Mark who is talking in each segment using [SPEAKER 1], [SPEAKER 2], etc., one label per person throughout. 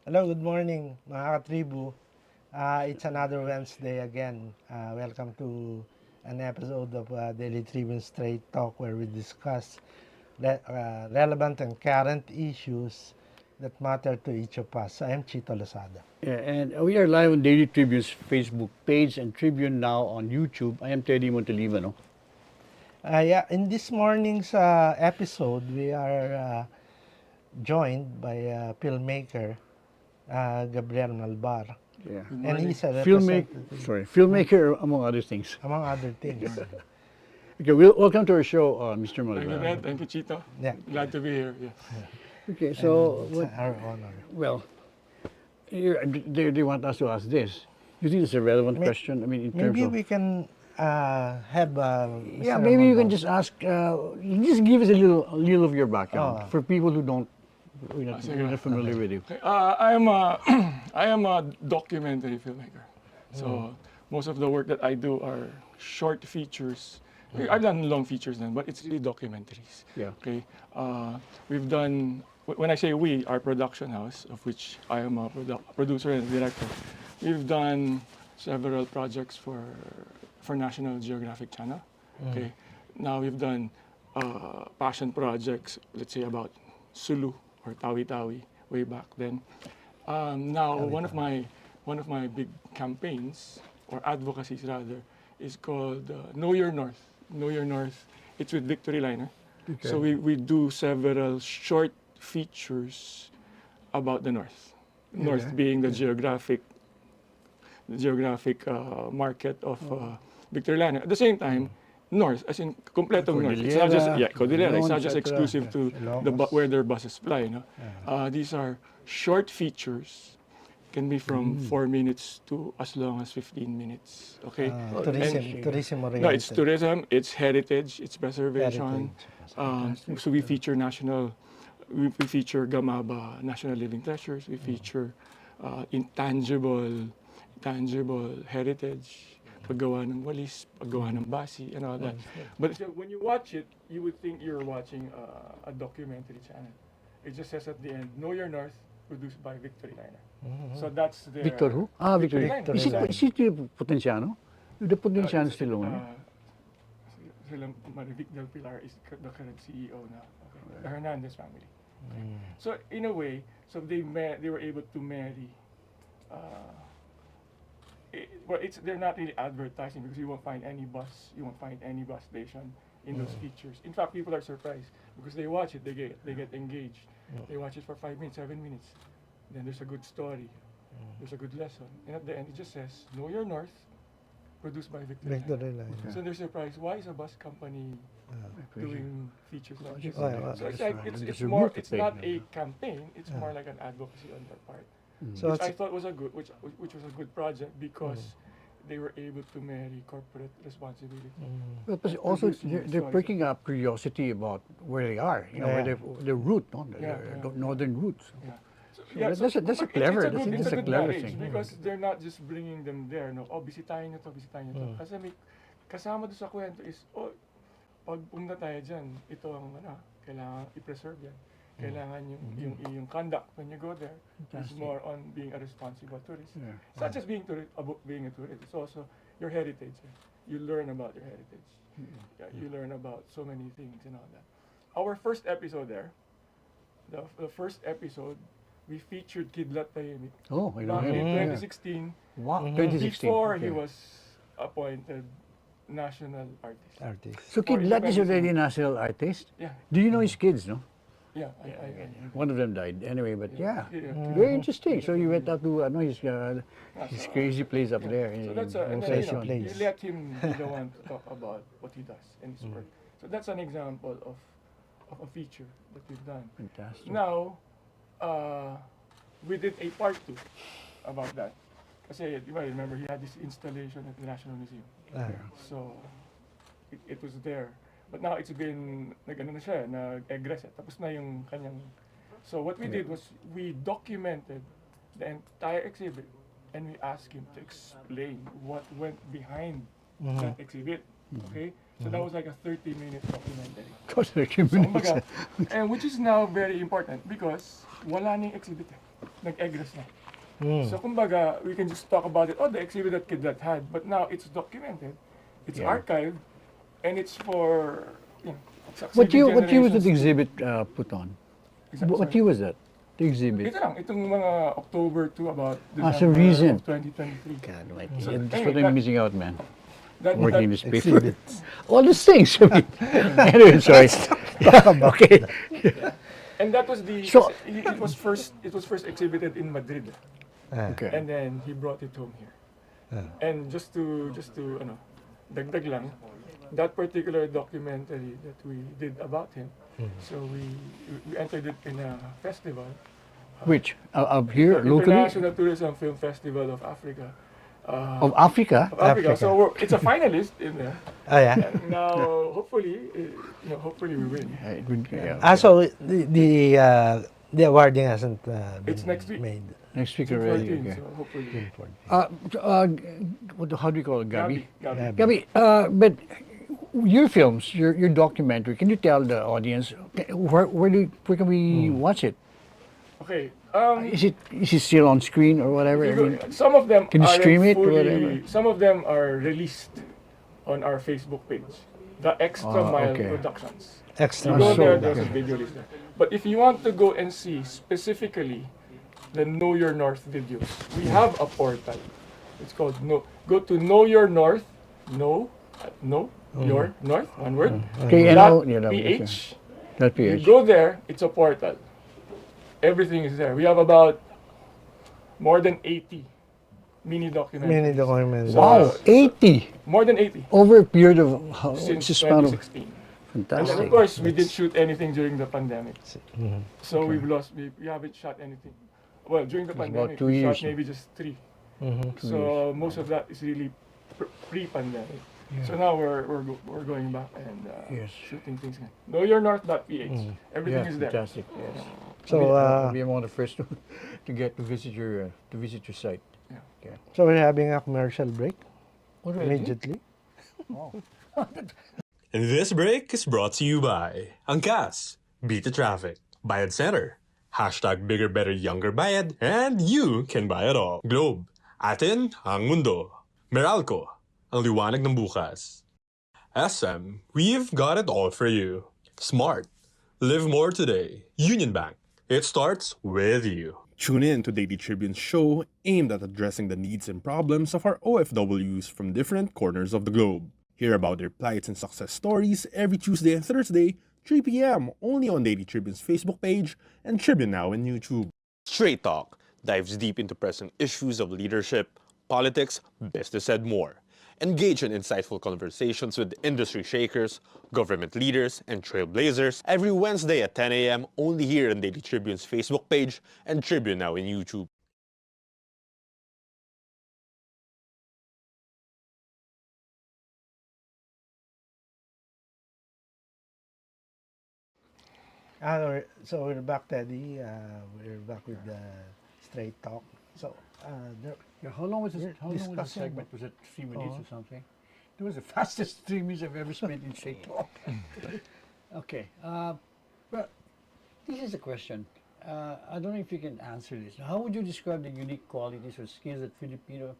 [SPEAKER 1] Hello, good morning mga katribu. It's another Wednesday again. Welcome to an episode of Daily Tribune Straight Talk where we discuss relevant and current issues that matter to each of us. I am Chito Lozada.
[SPEAKER 2] Yeah, and we are live on Daily Tribune's Facebook page and Tribune now on YouTube. I am Teddy Montelibano.
[SPEAKER 1] In this morning's episode, we are joined by filmmaker Gabriel Malvar.
[SPEAKER 2] Yeah.
[SPEAKER 1] And he's a
[SPEAKER 2] Filmmaker among other things.
[SPEAKER 1] among other things.
[SPEAKER 2] Okay, welcome to our show, Mr.
[SPEAKER 3] Thank you,
[SPEAKER 2] Malvar.
[SPEAKER 3] Ned. Thank you, Chito.
[SPEAKER 1] Yeah.
[SPEAKER 3] Glad to be here. Yes.
[SPEAKER 2] Okay, so
[SPEAKER 1] It's our honor.
[SPEAKER 2] well, they want us to ask this. You think it's a relevant question? I mean, in terms
[SPEAKER 1] Maybe
[SPEAKER 2] of
[SPEAKER 1] we can have
[SPEAKER 2] yeah,
[SPEAKER 1] Mr.
[SPEAKER 2] maybe you can
[SPEAKER 1] Malvar.
[SPEAKER 2] just ask. You just give us a little of your background
[SPEAKER 1] Oh.
[SPEAKER 2] for people who don't, we're not familiar with you.
[SPEAKER 3] Okay. I am a I am a documentary filmmaker. So most of the work that I do are short features. I've done long features then, but it's really documentaries.
[SPEAKER 2] Yeah.
[SPEAKER 3] Okay. We've done. When I say we, our production house, of which I am a producer and director, we've done several projects for National Geographic Channel. Okay. Now we've done passion projects, let's say about Sulu or Tawi-Tawi way back then. Now one of my big campaigns or advocacies rather is called Know Your North. Know Your North. It's with Victory Liner.
[SPEAKER 2] Okay.
[SPEAKER 3] So we do several short features about the North. North
[SPEAKER 2] Okay.
[SPEAKER 3] being the geographic market of Victory Liner. At the same time, North, as in completong North. It's not just Cordillera. It's
[SPEAKER 2] Luzon,
[SPEAKER 3] not just
[SPEAKER 2] et cetera.
[SPEAKER 3] exclusive to where their buses fly. No? These are short features. Can be from 4 minutes to as long as 15 minutes. Okay.
[SPEAKER 1] Tourism oriented.
[SPEAKER 3] No, it's tourism, it's heritage, it's preservation. So we feature we feature Gamaba National Living Treasures. We feature intangible heritage, paggawa ng walis, paggawa ng basi, and all that. But when you watch it, you would think you're watching a documentary channel. It just says at the end, Know Your North, produced by Victory Liner. So that's their...
[SPEAKER 2] Victor who? Victor.
[SPEAKER 1] Victor
[SPEAKER 2] Is
[SPEAKER 1] Liner.
[SPEAKER 2] it the Potenciano? The Potenciano still owner?
[SPEAKER 3] Marivic Del Pilar is the current CEO now. Okay. The Hernandez family. Okay. So in a way, they were able to marry. They're not really advertising because you won't find any bus station in those features. In fact, people are surprised because they watch it, they get engaged. They watch it for 5 minutes, 7 minutes. Then there's a good story, there's a good lesson, and at the end it just says Know Your North, produced by Victory Liner.
[SPEAKER 1] Victory Liner.
[SPEAKER 3] So they're surprised. Why is a bus company doing features like this?
[SPEAKER 1] Well,
[SPEAKER 3] So it's like it's
[SPEAKER 2] a
[SPEAKER 3] more.
[SPEAKER 2] route to
[SPEAKER 3] It's
[SPEAKER 2] take.
[SPEAKER 3] not a campaign. It's more like an advocacy on their part,
[SPEAKER 1] So
[SPEAKER 3] which I
[SPEAKER 1] it's,
[SPEAKER 3] thought was which was a good project because they were able to marry corporate responsibility.
[SPEAKER 2] Well, but also
[SPEAKER 3] producing
[SPEAKER 2] they're
[SPEAKER 3] stories.
[SPEAKER 2] perking up curiosity about where they are, where their route, no?
[SPEAKER 3] Yeah,
[SPEAKER 2] The northern routes.
[SPEAKER 3] Yeah. So,
[SPEAKER 2] that's a
[SPEAKER 3] but
[SPEAKER 2] clever-
[SPEAKER 3] it's
[SPEAKER 2] that's a
[SPEAKER 3] good
[SPEAKER 2] clever
[SPEAKER 3] marriage
[SPEAKER 2] thing.
[SPEAKER 3] because they're not just bringing them there. No, bisitahin nyo to. Kasi may kasama doon sa kwento is, pag pumunta tayo dyan, ito ang kailangan i-preserve yan. Kailangan yung conduct when you go there is more on being a responsible tourist.
[SPEAKER 2] Yeah.
[SPEAKER 3] It's not just being being a tourist. It's also your heritage. You learn about your heritage. Yeah, you learn about so many things and all that. Our first episode there, the first episode, we featured Kidlat Tayemik.
[SPEAKER 2] Oh, I know
[SPEAKER 3] Back in
[SPEAKER 2] him.
[SPEAKER 3] 2016,
[SPEAKER 2] Wow, 2016.
[SPEAKER 3] before he
[SPEAKER 2] okay.
[SPEAKER 3] was appointed national artist.
[SPEAKER 1] artist.
[SPEAKER 2] So
[SPEAKER 3] or
[SPEAKER 2] Kid Lat is
[SPEAKER 3] independent
[SPEAKER 2] already
[SPEAKER 3] singer.
[SPEAKER 2] national artist.
[SPEAKER 3] Yeah,
[SPEAKER 2] Do you know his kids? No,
[SPEAKER 3] yeah.
[SPEAKER 2] one of them died anyway. But yeah,
[SPEAKER 3] Yeah.
[SPEAKER 2] very interesting. So you went out to his
[SPEAKER 3] So,
[SPEAKER 2] crazy place up there.
[SPEAKER 3] So
[SPEAKER 2] in
[SPEAKER 3] that's and then,
[SPEAKER 1] Crazy
[SPEAKER 2] Quezon.
[SPEAKER 1] place.
[SPEAKER 3] you let him be the one to talk about what he does and his work. So that's an example of a feature that we've done.
[SPEAKER 2] Fantastic.
[SPEAKER 3] Now, we did a part 2 about that. Kasi, di ba, remember, he had this installation at the National Museum. So, it was there. But now it's been, nag-ano na siya, nag-egress. Tapos na yung kanyang... So what we did was, we documented the entire exhibit and we asked him to explain what went behind that exhibit. Okay? So that was like a 30-minute documentary.
[SPEAKER 2] Cost
[SPEAKER 3] So, kumbaga, and which is now very important because wala na yung exhibit. nag-egress na.
[SPEAKER 1] Mm.
[SPEAKER 3] So kumbaga, we can just talk about it, oh, the exhibit that Kidlat had, but now it's documented, it's
[SPEAKER 2] Yeah.
[SPEAKER 3] archived, and it's for, you know,
[SPEAKER 2] What year was
[SPEAKER 3] generations
[SPEAKER 2] that
[SPEAKER 3] to-
[SPEAKER 2] exhibit put on? What
[SPEAKER 3] Sorry.
[SPEAKER 2] year was that? The exhibit?
[SPEAKER 3] Ito lang, itong mga October to about
[SPEAKER 2] So
[SPEAKER 3] December
[SPEAKER 2] recent.
[SPEAKER 3] of 2023.
[SPEAKER 2] God,
[SPEAKER 3] So,
[SPEAKER 2] that's
[SPEAKER 3] anyway,
[SPEAKER 2] what I'm missing out, man. Working in this paper.
[SPEAKER 1] Exhibits.
[SPEAKER 2] All these things. I mean, anyway, sorry. Okay.
[SPEAKER 3] And that was the,
[SPEAKER 2] So-
[SPEAKER 3] it was first exhibited in Madrid.
[SPEAKER 2] Okay.
[SPEAKER 3] And then he brought it home here. And just to ano, dagdag lang, that particular documentary that we did about him, so we entered it in a festival,
[SPEAKER 2] Which? Up here, locally?
[SPEAKER 3] International Tourism Film Festival of Africa.
[SPEAKER 2] Of Africa?
[SPEAKER 3] Of Africa.
[SPEAKER 1] Africa.
[SPEAKER 3] So it's a finalist in there.
[SPEAKER 1] Oh, yeah.
[SPEAKER 3] And now, hopefully, hopefully we win.
[SPEAKER 2] It would- yeah.
[SPEAKER 1] So the awarding hasn't
[SPEAKER 3] It's
[SPEAKER 1] been
[SPEAKER 3] next week.
[SPEAKER 1] made.
[SPEAKER 2] Next week
[SPEAKER 3] June
[SPEAKER 2] already.
[SPEAKER 3] 14,
[SPEAKER 2] Okay.
[SPEAKER 3] so hopefully.
[SPEAKER 2] How do you call it, Gabi?
[SPEAKER 3] Gabi.
[SPEAKER 2] Gabi, but your films, your documentary, can you tell the audience where can we watch it?
[SPEAKER 3] Okay.
[SPEAKER 2] Is it still on screen or whatever? I mean,
[SPEAKER 3] Some of them
[SPEAKER 2] Can you
[SPEAKER 3] aren't
[SPEAKER 2] stream it or
[SPEAKER 3] fully-
[SPEAKER 2] whatever?
[SPEAKER 3] Some of them are released on our Facebook page, the Extra Mile
[SPEAKER 2] okay.
[SPEAKER 3] Productions.
[SPEAKER 1] Extra
[SPEAKER 3] You go
[SPEAKER 2] so-
[SPEAKER 3] there, there's a video list there. But if you want to go and see specifically the Know Your North videos, we have a portal. It's called Go to Know Your North, Know Your North, one word.
[SPEAKER 2] okay, and
[SPEAKER 3] dot
[SPEAKER 2] I'll- yeah, that was-
[SPEAKER 3] PH.
[SPEAKER 2] That
[SPEAKER 3] You
[SPEAKER 2] PH.
[SPEAKER 3] go there, it's a portal. Everything is there. We have about more than 80 mini documentaries.
[SPEAKER 1] Mini documentaries.
[SPEAKER 2] Wow, 80
[SPEAKER 3] More than 80
[SPEAKER 2] over a period of how,
[SPEAKER 3] since
[SPEAKER 2] it's a span of
[SPEAKER 3] 2016. And
[SPEAKER 2] fantastic.
[SPEAKER 3] then of course, we didn't shoot anything during the pandemic.
[SPEAKER 1] Mhm.
[SPEAKER 3] So we haven't shot anything. Well, during the
[SPEAKER 2] It's about
[SPEAKER 3] pandemic,
[SPEAKER 2] 2
[SPEAKER 3] we
[SPEAKER 2] years.
[SPEAKER 3] shot maybe just 3.
[SPEAKER 1] Mhm.
[SPEAKER 3] So most of that is really pre-pandemic. So now we're going back and
[SPEAKER 2] Yes.
[SPEAKER 3] shooting things. Know Your North.ph. Everything
[SPEAKER 2] Yeah,
[SPEAKER 3] is there.
[SPEAKER 2] fantastic. Yes.
[SPEAKER 1] So,
[SPEAKER 2] I'll be among the first to get to visit your site.
[SPEAKER 1] So we're having a commercial break
[SPEAKER 2] Already?
[SPEAKER 1] immediately.
[SPEAKER 4] And this break is brought to you by Angkas, Beat the Traffic, Bayad Center, hashtag Bigger Better Younger Bayad, and you can buy it all. Globe, atin ang mundo. Meralco, ang liwanag ng bukas. SM, we've got it all for you. Smart, live more today. Union Bank, it starts with you.
[SPEAKER 5] Tune in to Daily Tribune's show aimed at addressing the needs and problems of our OFWs from different corners of the globe. Hear about their plights and success stories every Tuesday and Thursday, 3 p.m. only on Daily Tribune's Facebook page and Tribune Now on YouTube.
[SPEAKER 4] Straight Talk dives deep into present issues of leadership, politics, business, and more. Engage in insightful conversations with industry shakers, government leaders, and trailblazers every Wednesday at 10 a.m. only here on Daily Tribune's Facebook page and Tribune Now in YouTube.
[SPEAKER 1] So we're back, Teddy. We're back with the Straight Talk. So there,
[SPEAKER 2] Yeah, how long was this? How long was this
[SPEAKER 1] discussing
[SPEAKER 2] segment? Was it 3 minutes or something? It was the fastest 3 minutes I've ever spent in straight talk. Okay, well, this is a question. I don't know if you can answer this. How would you describe the unique qualities or skills that Filipino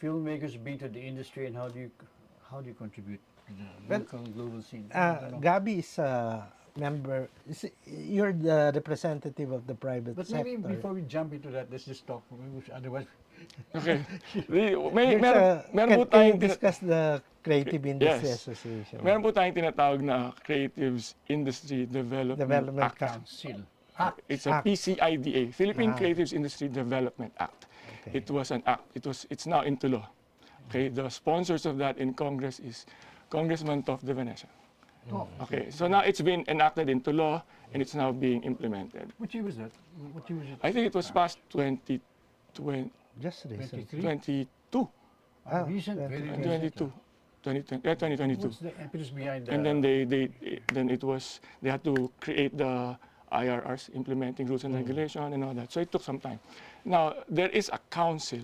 [SPEAKER 2] filmmakers bring to the industry, and how do you contribute to the
[SPEAKER 1] Well,
[SPEAKER 2] local and global scene? I don't know.
[SPEAKER 1] Gabi is a member. You're the representative of the private
[SPEAKER 2] But
[SPEAKER 1] sector.
[SPEAKER 2] maybe before we jump into that, let's just talk. Otherwise,
[SPEAKER 3] Okay.
[SPEAKER 1] There's
[SPEAKER 3] Meron po
[SPEAKER 1] can you
[SPEAKER 3] tayong
[SPEAKER 1] discuss the Creative Industry
[SPEAKER 3] Yes.
[SPEAKER 1] Association?
[SPEAKER 3] meron po tayong tinatawag na Creatives Industry Development Act.
[SPEAKER 2] council.
[SPEAKER 3] It's a PCIDA, Philippine
[SPEAKER 1] Ah.
[SPEAKER 3] Creatives Industry Development Act.
[SPEAKER 1] Okay.
[SPEAKER 3] It was an act. It's now into law. Okay, the sponsors of that in Congress is Congressman Tof de Venecia.
[SPEAKER 2] Oh,
[SPEAKER 3] Okay, so now it's been enacted into law and it's now being implemented.
[SPEAKER 2] what year was that? What year was it?
[SPEAKER 3] I think it was passed 2020,
[SPEAKER 1] Just recently.
[SPEAKER 3] 22,
[SPEAKER 1] Ah,
[SPEAKER 2] Recent, very recent.
[SPEAKER 3] 22, 2022.
[SPEAKER 2] What's the impetus behind that?
[SPEAKER 3] And then they had to create the IRRs, implementing rules and regulation and all that. So it took some time. Now there is a council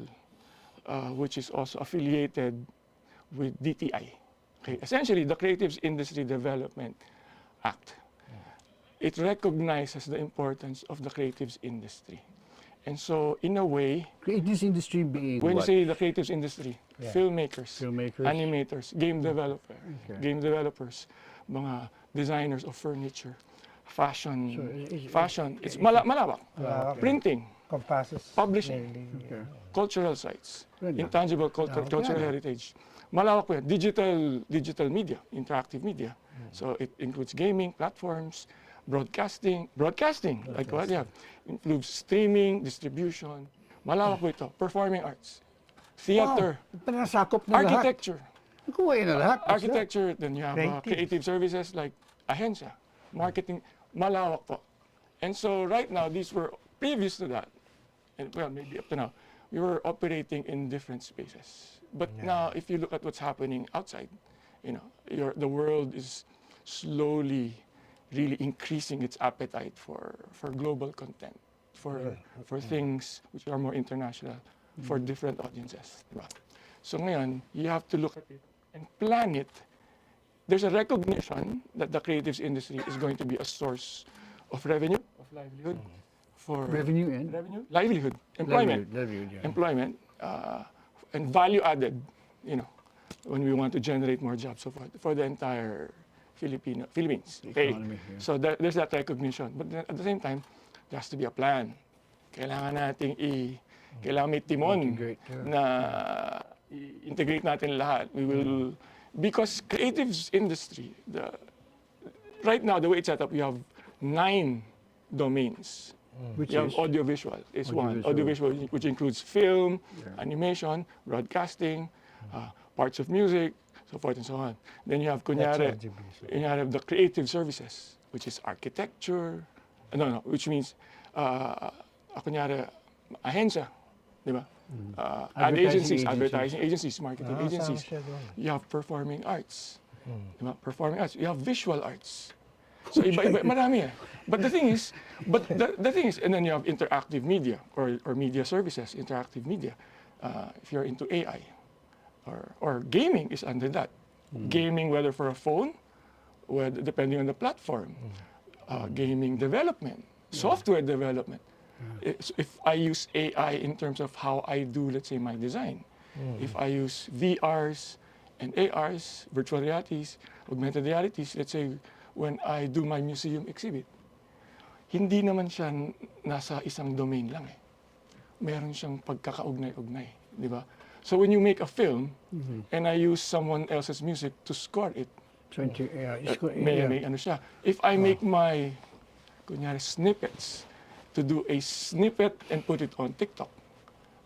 [SPEAKER 3] which is also affiliated with DTI. Okay, essentially the Creatives Industry Development Act. It recognizes the importance of the creatives industry, And so, in a way,
[SPEAKER 2] Creative industry being
[SPEAKER 3] when you
[SPEAKER 2] what?
[SPEAKER 3] say the creative industry,
[SPEAKER 1] Yeah.
[SPEAKER 3] filmmakers,
[SPEAKER 2] Filmmakers.
[SPEAKER 3] animators, game
[SPEAKER 2] Okay.
[SPEAKER 3] game developers, mga designers of furniture, fashion,
[SPEAKER 2] So,
[SPEAKER 3] it's malawak.
[SPEAKER 1] Okay.
[SPEAKER 3] Printing,
[SPEAKER 1] Compasses
[SPEAKER 3] Publishing.
[SPEAKER 1] nearly,
[SPEAKER 2] Okay.
[SPEAKER 3] cultural sites,
[SPEAKER 2] Good na.
[SPEAKER 3] intangible
[SPEAKER 2] Yeah,
[SPEAKER 3] cultural
[SPEAKER 2] yeah.
[SPEAKER 3] heritage. Malawak po yan. Digital media, interactive media. So it includes gaming, platforms, broadcasting, like what you have. Includes streaming, distribution. Malawak po ito. Performing arts, theater,
[SPEAKER 2] Pinasakop na lahat.
[SPEAKER 3] architecture.
[SPEAKER 2] Kuha na lahat.
[SPEAKER 3] Architecture, then you have
[SPEAKER 1] Creative.
[SPEAKER 3] creative services like ahensya, marketing, malawak po. And so right now, these were previous to that, and well, maybe up to now, we were operating in different spaces. But now, if you look at what's happening outside, you know, the world is slowly really increasing its appetite for global content, for things which are more international, for different audiences. Diba? So ngayon, you have to look at it and plan it. There's a recognition that the creatives industry is going to be a source of revenue, of livelihood, for
[SPEAKER 2] Revenue and
[SPEAKER 3] livelihood, employment,
[SPEAKER 2] Livelihood, yeah.
[SPEAKER 3] employment, and value added. You know, when we want to generate more jobs, so for the entire Philippines. Okay?
[SPEAKER 2] Economy, yeah.
[SPEAKER 3] So there's that recognition, but then at the same time, there has to be a plan. Kailangan nating kailangan may timon
[SPEAKER 2] Integrate, yeah.
[SPEAKER 3] na integrate natin lahat. We will, because creatives industry, right now the way it's set up, we have 9 domains.
[SPEAKER 2] Which
[SPEAKER 3] You have
[SPEAKER 2] is
[SPEAKER 3] audiovisual is one.
[SPEAKER 2] Audiovisual.
[SPEAKER 3] Audiovisual, which includes film, animation, broadcasting, parts of music, so forth and so on. Then you have kunyari,
[SPEAKER 1] audiovisual.
[SPEAKER 3] you have the creative services, which is architecture, which means kunyari, ahensya, di ba? Ad agencies, advertising agencies, marketing agencies.
[SPEAKER 1] siya doon.
[SPEAKER 3] You have performing arts. Di ba? Performing arts. You have visual arts. So iba, marami eh. But the thing is, and then you have interactive media or media services, interactive media. If you're into AI or gaming is under that. Gaming, whether for a phone, whether depending on the platform. Gaming development, software development. If I use AI in terms of how I do, let's say, my design. If I use VRs and ARs, virtual realities, augmented realities, let's say, when I do my museum exhibit, hindi naman siya nasa isang domain lang eh. Meron siyang pagkakaugnay-ugnay, di ba? So when you make a film, and I use someone else's music to score it, may ano siya. If I make my, kunyari, snippets, to do a snippet and put it on TikTok,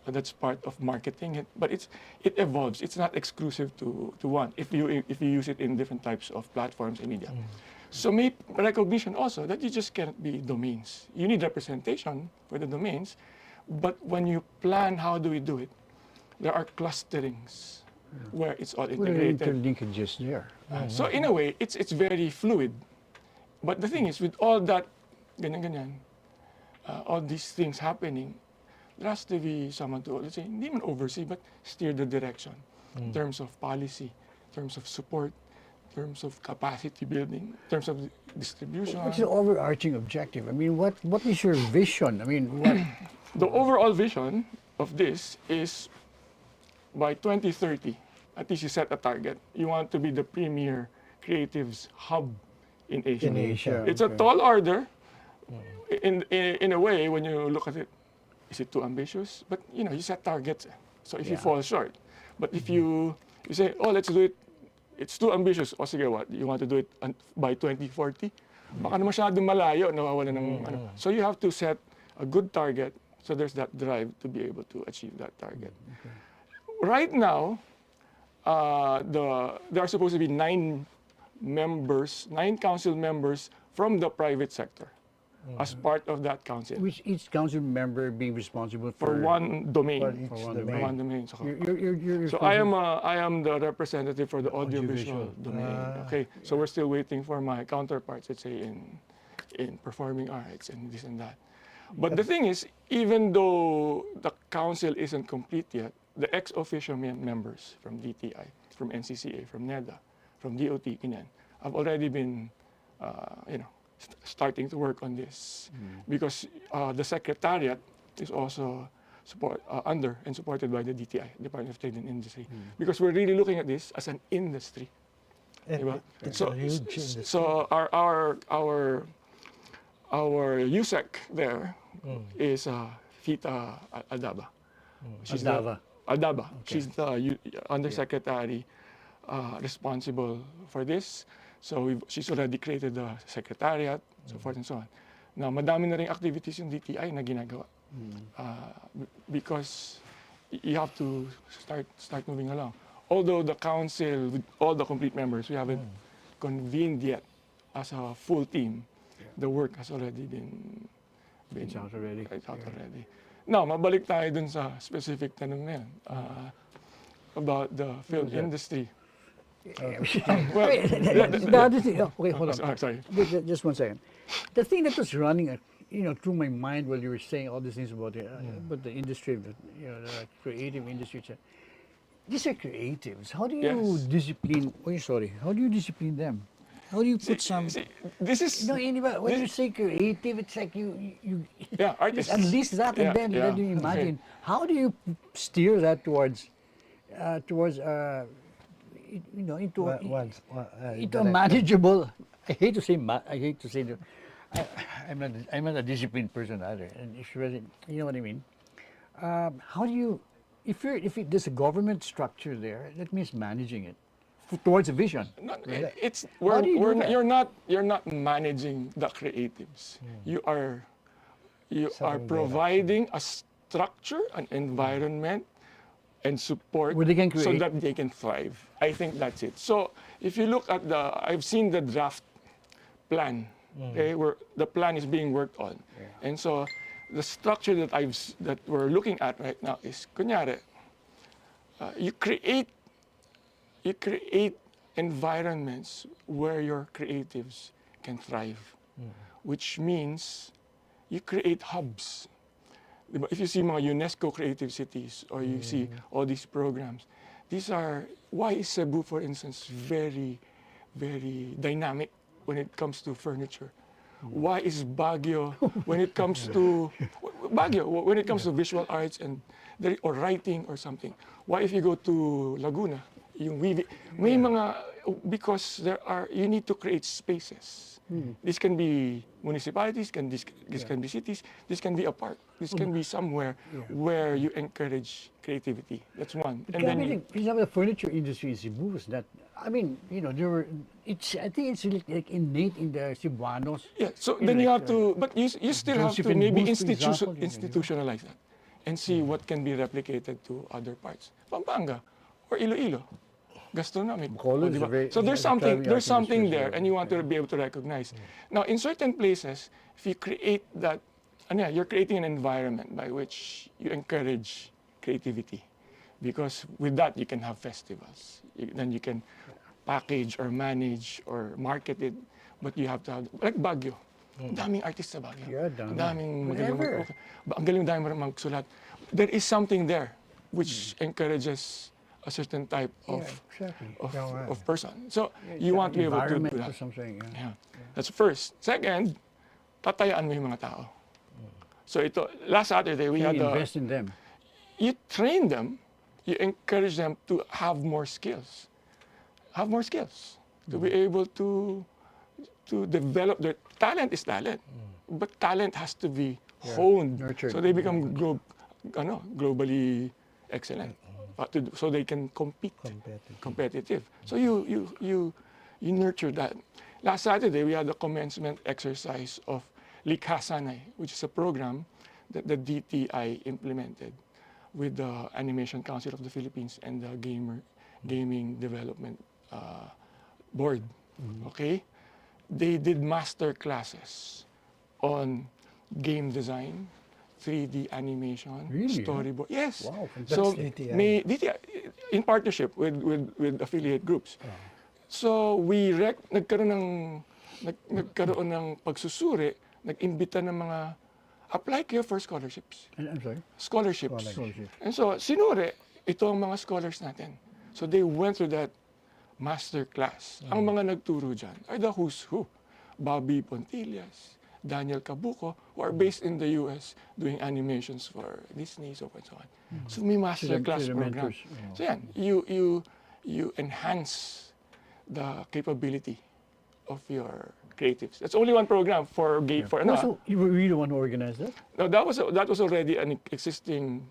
[SPEAKER 3] that's part of marketing it. But it evolves. It's not exclusive to one. If you use it in different types of platforms and media. So make recognition also that you just cannot be domains. You need representation for the domains, but when you plan how do we do it, there are clusterings where it's all integrated.
[SPEAKER 2] interlinkages there.
[SPEAKER 3] So in a way, it's very fluid. But the thing is, with all that, ganyan, all these things happening, there has to be someone to, let's say, hindi man oversee, but steer the direction in terms of policy, in terms of support, in terms of capacity building, in terms of distribution.
[SPEAKER 2] What's the overarching objective? I mean, what is your vision? I mean, what?
[SPEAKER 3] The overall vision of this is by 2030, at least you set a target. You want to be the premier creatives hub in Asia.
[SPEAKER 1] In Asia.
[SPEAKER 3] It's a tall order. In a way, when you look at it, is it too ambitious? But you set targets. So if you fall short, but if you say, oh, let's do it, it's too ambitious. O sige, what? You want to do it by 2040? Baka na masyadong malayo, nawawala ng ano. So you have to set a good target. So there's that drive to be able to achieve that target. Right now, there are supposed to be 9 council members from the private sector as part of that council.
[SPEAKER 2] Which each council member being responsible
[SPEAKER 3] For one domain.
[SPEAKER 1] For each
[SPEAKER 2] one
[SPEAKER 1] domain.
[SPEAKER 3] One domain.
[SPEAKER 2] You're
[SPEAKER 3] So I am the representative for the audiovisual domain. Okay, so we're still waiting for my counterparts, let's say in performing arts and this and that. But the thing is, even though the council isn't complete yet, the ex officio members from DTI, from NCCA, from NEDA, from DOT, have already been, starting to work on this because the secretariat is also under and supported by the DTI, Department of Trade and Industry, because we're really looking at this as an industry. Diba?
[SPEAKER 1] It's
[SPEAKER 3] So,
[SPEAKER 1] a huge industry.
[SPEAKER 3] so our USEC there is Fita Aldaba. She's
[SPEAKER 2] Aldaba.
[SPEAKER 3] Aldaba. She's the undersecretary responsible for this. So she's already created the secretariat, so forth and so on. Now, madami na rin activities yung DTI na ginagawa. Because you have to start moving along. Although the council, with all the complete members, we haven't convened yet as a full team. The work has already been
[SPEAKER 2] It's out already.
[SPEAKER 3] It's out already. Now, mabalik tayo dun sa specific tanong na yan, about the film industry. Well,
[SPEAKER 2] Okay, hold on.
[SPEAKER 3] sorry.
[SPEAKER 2] Just 1 second. The thing that was running, through my mind while you were saying all these things about the industry, the creative industry. These are creatives. How do you
[SPEAKER 3] Yes.
[SPEAKER 2] discipline? Oh, sorry. How do you discipline them? How do you put some?
[SPEAKER 3] This is
[SPEAKER 2] Anyway, when you say creative, it's like you
[SPEAKER 3] artists.
[SPEAKER 2] at least that, and then
[SPEAKER 3] Yeah,
[SPEAKER 2] let you imagine. How do you steer that towards into a manageable? I hate to say I'm not a disciplined person either, and if you know what I mean. How do you, if there's a government structure there, that means managing it towards a vision.
[SPEAKER 3] It's
[SPEAKER 2] How do you do that?
[SPEAKER 3] you're not managing the creatives. You are
[SPEAKER 1] Setting
[SPEAKER 3] providing a structure, an environment, and support
[SPEAKER 2] Where they can
[SPEAKER 3] so
[SPEAKER 2] create.
[SPEAKER 3] that they can thrive. I think that's it. So if you look at I've seen the draft plan, okay, where the plan is being worked on, and so the structure that we're looking at right now is, kunyari, you create environments where your creatives can thrive, which means you create hubs. Diba? If you see mga UNESCO creative cities, or you see all these programs, why is Cebu, for instance, very, very dynamic when it comes to furniture? Why is Baguio when it comes to visual arts or writing or something? Why if you go to Laguna, because you need to create spaces. This can be municipalities, this can be cities, this can be a park, this can be somewhere where you encourage creativity. That's one.
[SPEAKER 2] And then the furniture industry in Cebu is that. I mean, I think it's like innate in the Cebuanos.
[SPEAKER 3] Yeah. So then you have to, but you still have
[SPEAKER 2] Joseph
[SPEAKER 3] to
[SPEAKER 2] and
[SPEAKER 3] maybe
[SPEAKER 2] Booth, for example,
[SPEAKER 3] institutionalize that and see what can be replicated to other parts. Pampanga or Iloilo. Gastronomic.
[SPEAKER 2] Bacolod is
[SPEAKER 3] Diba?
[SPEAKER 2] a very-
[SPEAKER 3] So there's
[SPEAKER 2] it's a thriving
[SPEAKER 3] something
[SPEAKER 2] art industry
[SPEAKER 3] there,
[SPEAKER 2] as well.
[SPEAKER 3] and you want to be able to recognize. Now, in certain places, if you create that, you're creating an environment by which you encourage creativity, because with that you can have festivals. Then you can package or manage or market it, but you have to have, like Baguio. Ang daming artist sa Baguio.
[SPEAKER 2] Yeah, dami.
[SPEAKER 3] Ang daming magaling
[SPEAKER 2] Whatever.
[SPEAKER 3] ang galing magsulat. There is something there which encourages a certain type of person. So you want to be able to do
[SPEAKER 2] Environment or
[SPEAKER 3] that.
[SPEAKER 2] something.
[SPEAKER 3] Yeah. That's first. Second, tatayaan mo yung mga tao. So last Saturday we had
[SPEAKER 2] Invest in them.
[SPEAKER 3] you train them, you encourage them to have more skills. To be able to develop their talent is talent. But talent has to be honed
[SPEAKER 2] Nurtured.
[SPEAKER 3] so they become globally excellent. So they can competitive. So you nurture that. Last Saturday we had a commencement exercise of Likha Sanay, which is a program that the DTI implemented with the Animation Council of the Philippines and the Gaming Development Board. Okay, they did master classes on game design, 3D animation,
[SPEAKER 2] Really?
[SPEAKER 3] storyboard. Yes.
[SPEAKER 2] Wow,
[SPEAKER 3] So
[SPEAKER 1] fantastic.
[SPEAKER 3] may DTI in partnership with affiliate groups. So we nagkaroon ng pagsusuri, nag-imbita ng mga apply kayo for scholarships.
[SPEAKER 2] I'm sorry.
[SPEAKER 3] Scholarships.
[SPEAKER 2] Scholarship.
[SPEAKER 3] And so sinuri ito ang mga scholars natin. So they went through that master class. Ang mga nagturo dyan are the who's who. Bobby Pontillas, Daniel Cabuco, who are based in the US doing animations for Disney, so on and so on. So may masterclass
[SPEAKER 2] Sila
[SPEAKER 3] program.
[SPEAKER 2] mentors, oh.
[SPEAKER 3] So yan, you enhance the capability of your creatives. That's only one program for for ano.
[SPEAKER 2] Also, you were the one who organized that?
[SPEAKER 3] No, that was already an existing.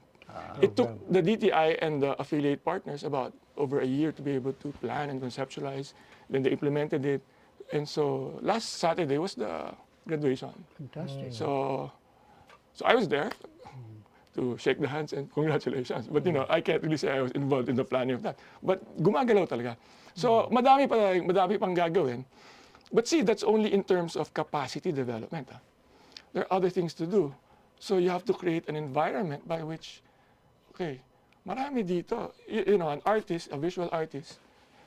[SPEAKER 3] It took the DTI and the affiliate partners about over a year to be able to plan and conceptualize. Then they implemented it, and so last Saturday was the graduation.
[SPEAKER 2] Fantastic.
[SPEAKER 3] So I was there to shake the hands and congratulations. But you know, I can't really say I was involved in the planning of that. But gumagalaw talaga. So madami pang gagawin. But see, that's only in terms of capacity development. There are other things to do. So you have to create an environment by which, okay, marami dito. You know, an artist, a visual artist,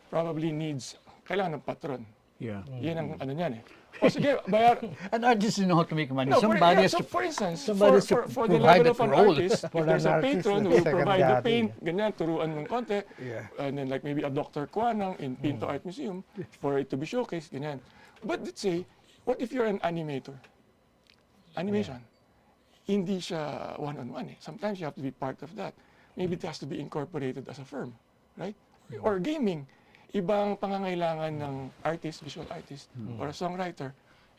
[SPEAKER 3] probably needs, kailangan ng patron.
[SPEAKER 2] Yeah.
[SPEAKER 3] Yan ang ano niyan eh. O sige, bayar.
[SPEAKER 2] An artist know how to make money.
[SPEAKER 3] No,
[SPEAKER 2] Somebody has
[SPEAKER 3] so
[SPEAKER 2] to
[SPEAKER 3] for instance,
[SPEAKER 2] somebody has to
[SPEAKER 3] for the
[SPEAKER 2] provide
[SPEAKER 3] level
[SPEAKER 2] that
[SPEAKER 3] of an
[SPEAKER 2] role.
[SPEAKER 3] artist,
[SPEAKER 1] For
[SPEAKER 3] if there's
[SPEAKER 1] an
[SPEAKER 3] a
[SPEAKER 1] artist,
[SPEAKER 3] patron who
[SPEAKER 1] that's
[SPEAKER 3] will provide the
[SPEAKER 1] secondary.
[SPEAKER 3] paint, ganyan, turuan ng konti,
[SPEAKER 2] Yeah.
[SPEAKER 3] and then like maybe a Dr. Kwanang in Pinto Art Museum for it to be showcased, ganyan. But let's say, what if you're an animator? Animation. Hindi siya one-on-one eh. Sometimes you have to be part of that. Maybe it has to be incorporated as a firm, right? Or gaming. Ibang pangangailangan ng artist, visual artist, or a songwriter,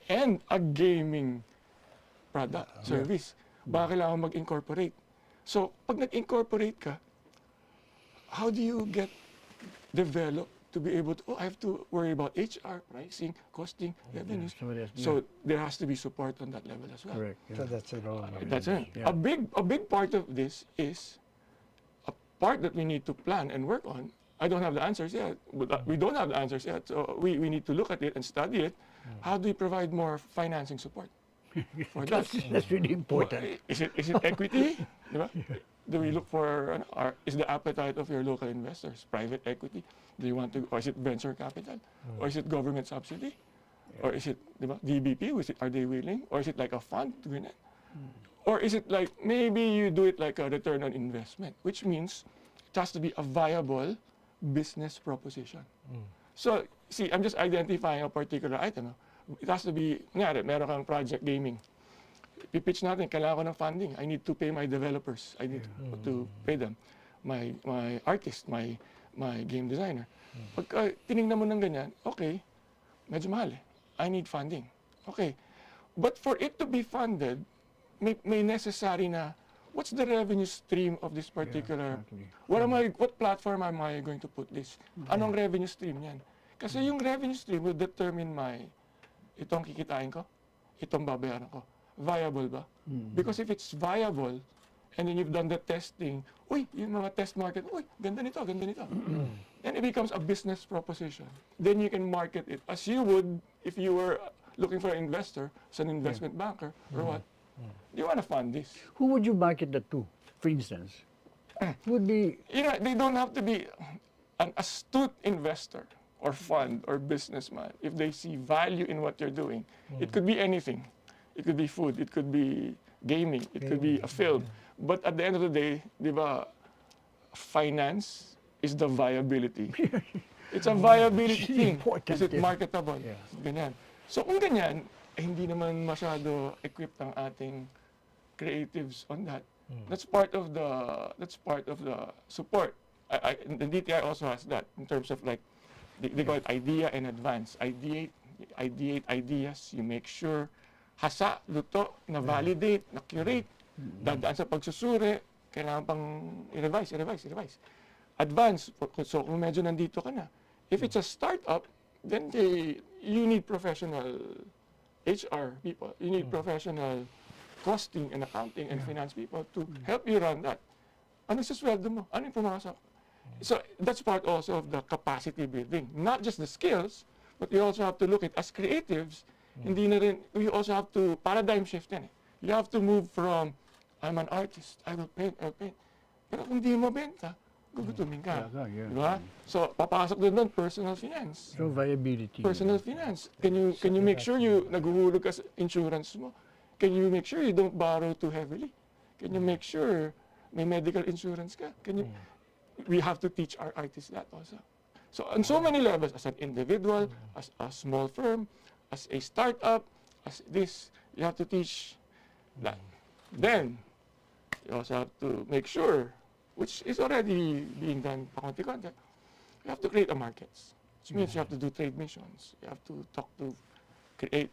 [SPEAKER 3] and a gaming product, service. Baka kailangan mag-incorporate. So, pag nag-incorporate ka, how do you get developed to be able to, I have to worry about HR, pricing, costing, revenues.
[SPEAKER 2] somebody has-
[SPEAKER 3] So, there has to be support on that level as well.
[SPEAKER 2] Correct.
[SPEAKER 1] So that's it all.
[SPEAKER 3] That's it.
[SPEAKER 2] Yeah.
[SPEAKER 3] A big part of this is a part that we need to plan and work on. I don't have the answers yet. But we don't have the answers yet. So we need to look at it and study it. How do we provide more financing support for that?
[SPEAKER 2] That's really important.
[SPEAKER 3] Is it equity? Diba? Do we look for is the appetite of your local investors private equity? Do you want to, or is it venture capital, or is it government subsidy, or is it diba, DBP? Are they willing, or is it like a fund to win it, or is it like maybe you do it like a return on investment, which means it has to be a viable business proposition. So see, I'm just identifying a particular item. It has to be, meron kang project gaming. Pipitch natin, kailangan ko ng funding. I need to pay my developers. I need to pay them. My artist, my game designer. Pagka tinignan mo ng ganyan, okay, medyo mahal eh. I need funding. Okay. But for it to be funded, may necessary na, what's the revenue stream of this particular, what platform am I going to put this? Anong revenue stream yan? Kasi yung revenue stream will determine itong kikitain ko, itong babayaran ko. Viable ba? Because if it's viable, and then you've done the testing, yung mga test market, ganda nito, ganda nito. Then it becomes a business proposition. Then you can market it as you would if you were looking for an investor, as an investment banker, or what. Do you want to fund this?
[SPEAKER 2] Who would you market that to, for instance? Would be
[SPEAKER 3] You know, they don't have to be an astute investor or fund or businessman if they see value in what you're doing. It could be anything. It could be food, it could be gaming, it could be a film. But at the end of the day, di ba, finance is the viability. It's a viability thing.
[SPEAKER 2] important,
[SPEAKER 3] Is it
[SPEAKER 2] yeah.
[SPEAKER 3] marketable?
[SPEAKER 2] Yeah.
[SPEAKER 3] Ganyan. So kung ganyan, hindi naman masyado equipped ang ating creatives on that. That's part of the support. The DTI also has that in terms of like they call it idea and advance. Ideate ideas. You make sure hasa, luto, na validate, na curate. Dadaan sa pagsusuri, kailangan pang i-revise. Advance. So kung medyo nandito ka na. If it's a startup, then you need professional HR people. You need professional costing and accounting and finance people to help you run that. Ano sa sweldo mo? Ano yung pumasok? So that's part also of the capacity building. Not just the skills, but you also have to look at as creatives, hindi na rin, you also have to paradigm shift yan eh. You have to move from, I'm an artist, I will paint. Pero kung di mo benta, gugutumin ka.
[SPEAKER 2] Yeah.
[SPEAKER 3] Diba? So papasok din doon personal finance.
[SPEAKER 2] so viability.
[SPEAKER 3] Personal finance. Can you make sure you naguhulog ka sa insurance mo? Can you make sure you don't borrow too heavily? Can you make sure may medical insurance ka? We have to teach our artists that also. So on so many levels, as an individual, as a small firm, as a startup, as this, You have to teach that. Then, you also have to make sure, which is already being done pakonti-konti, you have to create a markets. Which means you have to do trade missions. You have to talk to, create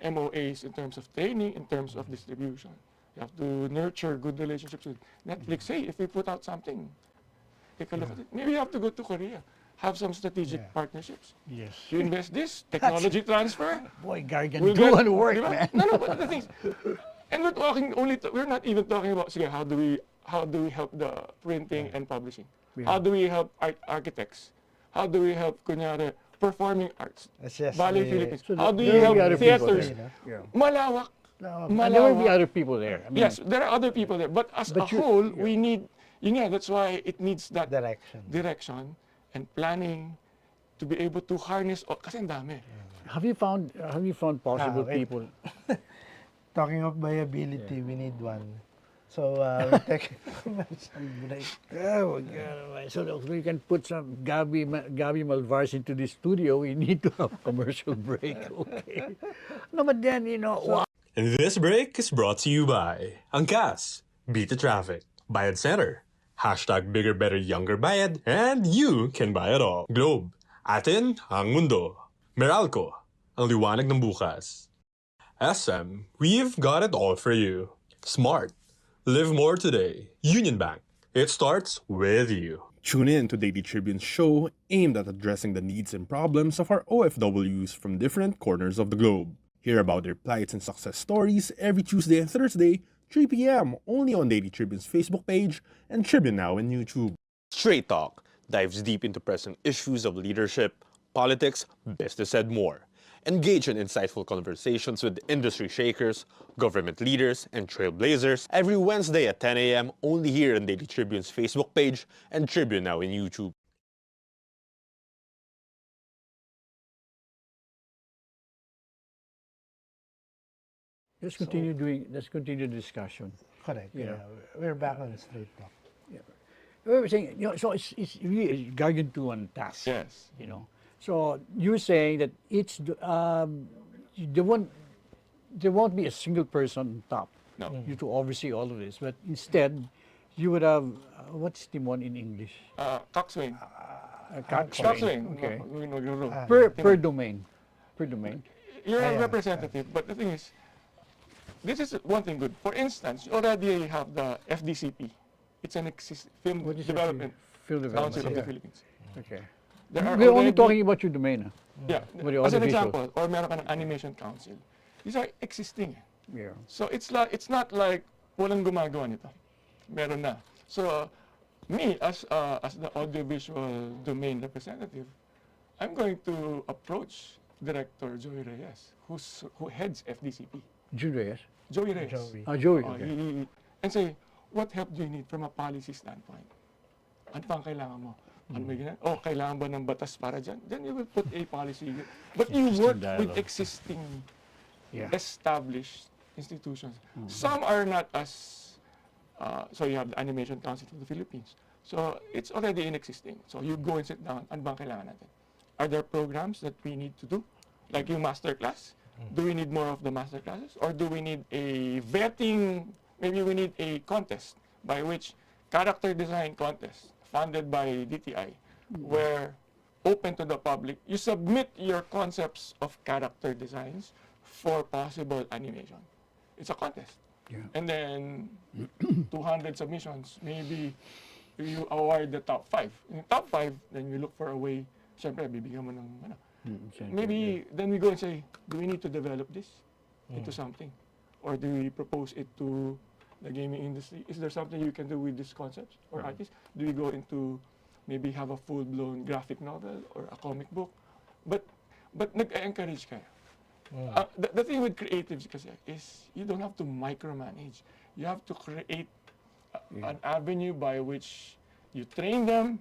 [SPEAKER 3] MOAs in terms of training, in terms of distribution. You have to nurture good relationships with Netflix. Hey, if we put out something, take a look at it. Maybe you have to go to Korea. Have some strategic partnerships.
[SPEAKER 2] Yes.
[SPEAKER 3] You invest this, technology transfer.
[SPEAKER 2] Boy,
[SPEAKER 3] We'll
[SPEAKER 2] gargantuan
[SPEAKER 3] get-
[SPEAKER 2] work,
[SPEAKER 3] di ba?
[SPEAKER 2] man.
[SPEAKER 3] No, but the thing is, and we're talking we're not even talking about, sige, how do we help the printing and publishing?
[SPEAKER 2] Yeah.
[SPEAKER 3] How do we help architects? How do we help, kunyari, performing arts?
[SPEAKER 1] It's just
[SPEAKER 3] Ballet
[SPEAKER 1] the-
[SPEAKER 3] Philippines.
[SPEAKER 2] So
[SPEAKER 3] How do
[SPEAKER 2] there
[SPEAKER 3] you
[SPEAKER 2] will be
[SPEAKER 3] help
[SPEAKER 2] other people
[SPEAKER 3] theaters?
[SPEAKER 2] there. Yeah.
[SPEAKER 3] Malawak.
[SPEAKER 2] And there will be
[SPEAKER 3] Malawak.
[SPEAKER 2] other people there. I mean,
[SPEAKER 3] Yes, there are other people there. But as
[SPEAKER 2] But
[SPEAKER 3] a
[SPEAKER 2] you-
[SPEAKER 3] whole,
[SPEAKER 2] yeah.
[SPEAKER 3] we need, that's why it needs that
[SPEAKER 1] direction.
[SPEAKER 3] and planning to be able to harness, kasi ang dami.
[SPEAKER 2] have you found possible
[SPEAKER 1] wait.
[SPEAKER 2] people?
[SPEAKER 1] Talking of viability, we need one. So we take a commercial break.
[SPEAKER 2] Oh, God. So that we can put some Gabi Malvars into the studio, we need to have commercial break. Okay. No, but then,
[SPEAKER 4] And this break is brought to you by Angkas, Beat the Traffic, Bayad Center, hashtag Bigger Better Younger Bayad, and you can buy it all. Globe, atin ang mundo. Meralco, ang liwanag ng bukas. SM, we've got it all for you. Smart, live more today. Union Bank, it starts with you.
[SPEAKER 5] Tune in to Daily Tribune's show aimed at addressing the needs and problems of our OFWs from different corners of the globe. Hear about their plights and success stories every Tuesday and Thursday, 3 p.m. only on Daily Tribune's Facebook page and Tribune Now on YouTube.
[SPEAKER 6] Straight Talk dives deep into present issues of leadership, politics, business, and more. Engage in insightful conversations with industry shakers, government leaders, and trailblazers every Wednesday at 10 a.m. only here on Daily Tribune's Facebook page and Tribune Now in YouTube.
[SPEAKER 2] let's continue the discussion.
[SPEAKER 1] Correct.
[SPEAKER 2] Yeah.
[SPEAKER 1] Yeah. We're back on Straight Talk.
[SPEAKER 2] We were saying, so it's really a gargantuan task.
[SPEAKER 3] Yes.
[SPEAKER 2] So you're saying that there won't be a single person on top.
[SPEAKER 3] No.
[SPEAKER 2] You to oversee all of this, but instead you would have what's the one in English?
[SPEAKER 3] Coxswain.
[SPEAKER 2] Coxswain. Okay. Per domain.
[SPEAKER 3] You're a
[SPEAKER 1] yeah.
[SPEAKER 3] representative, but the thing is, this is one thing good. For instance, you already have the FDCP. It's an film
[SPEAKER 2] What is
[SPEAKER 3] development
[SPEAKER 2] Field
[SPEAKER 3] council of the
[SPEAKER 2] development.
[SPEAKER 3] Philippines.
[SPEAKER 2] Okay.
[SPEAKER 3] There are
[SPEAKER 2] We're only
[SPEAKER 3] already-
[SPEAKER 2] talking about your domain.
[SPEAKER 3] Yeah,
[SPEAKER 2] With the
[SPEAKER 3] as an
[SPEAKER 2] audiovisual.
[SPEAKER 3] example, or meron ka ng animation council. These are existing.
[SPEAKER 2] Yeah.
[SPEAKER 3] So it's not like walang gumagawa nito. Meron na. So me as the audiovisual domain representative, I'm going to approach Director Joey Reyes, who heads FDCP.
[SPEAKER 2] Julius.
[SPEAKER 3] Joey Reyes.
[SPEAKER 1] Joey.
[SPEAKER 2] Joey.
[SPEAKER 3] Oh,
[SPEAKER 2] Okay.
[SPEAKER 3] and say, what help do you need from a policy standpoint? Ano pang kailangan mo? Ano ba ganyan? Oh, kailangan ba ng batas para dyan? Then you will put a policy. But you work with
[SPEAKER 2] dialogue.
[SPEAKER 3] existing,
[SPEAKER 2] Yeah.
[SPEAKER 3] established institutions. Some are not as, so you have the Animation Council of the Philippines. So it's already in existing. So you go and sit down, ano bang kailangan natin? Are there programs that we need to do? Like yung master class? Do we need more of the master classes? Or do we need a vetting, maybe we need a contest by which character design contest funded by DTI, where open to the public, you submit your concepts of character designs for possible animation. It's a contest.
[SPEAKER 2] Yeah.
[SPEAKER 3] And then 200 submissions, maybe you award the top 5. In the top 5, then you look for a way, syempre, bibigyan mo ng, maybe then we go and say, do we need to develop this into something? Or do we propose it to the gaming industry? Is there something you can do with these concepts or artists? Do we go into maybe have a full-blown graphic novel or a comic book? But nag-encourage kayo. The thing with creatives kasi is you don't have to micromanage. You have to create an avenue by which you train them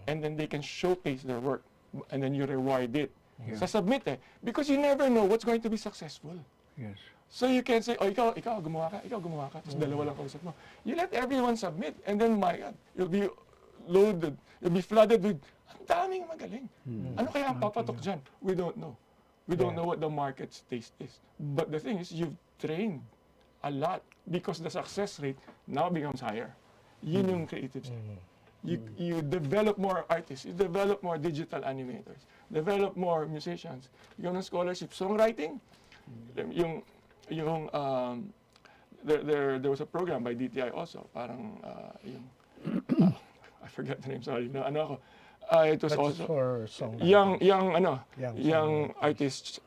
[SPEAKER 3] and then they can showcase their work and then you reward it. Sa submit because you never know what's going to be successful.
[SPEAKER 2] Yes.
[SPEAKER 3] So you can say, oh, ikaw gumawa ka, tapos dalawa lang kausap mo. You let everyone submit, and then, my God, you'll be loaded, you'll be flooded with, ang daming magaling. Ano kaya ang papatok dyan? We don't know. We don't know what the market's taste is. But the thing is, you've trained a lot because the success rate now becomes higher. Yun yung creatives. You develop more artists, you develop more digital animators, develop more musicians. Yung ng scholarship, songwriting, there was a program by DTI also, parang I forget the name, sorry. No, ano ako. It was
[SPEAKER 1] That's
[SPEAKER 3] also
[SPEAKER 1] for song.
[SPEAKER 3] young artists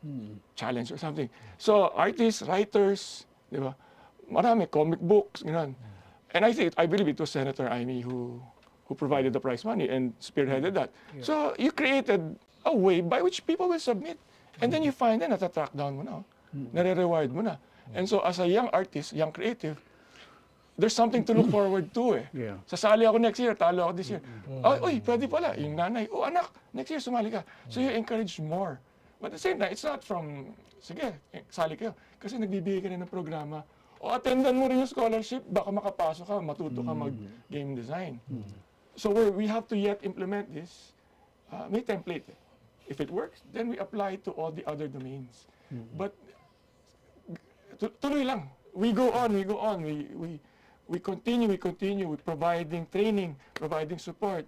[SPEAKER 3] challenge or something. So artists, writers, di ba? Marami comic books, gano'n. And I believe it was Senator Amy who provided the prize money and spearheaded that. So you created a way by which people will submit. And then you find na natatrack down mo na. Nare-reward mo na. And so as a young artist, young creative, there's something to look forward to eh.
[SPEAKER 2] Yeah.
[SPEAKER 3] Sasali ako next year, talo ako this year. Oy, pwede pala. Yung nanay, anak, next year sumali ka. So you encourage more. But at the same time, it's not from, sige, sali kayo. Kasi nagbibigay ka na ng programa. O attendan mo rin yung scholarship, baka makapasok ka, matuto ka mag-game design. So we have to yet implement this. May template eh. If it works, then we apply it to all the other domains. But tuloy lang. We go on. We continue with providing training, providing support,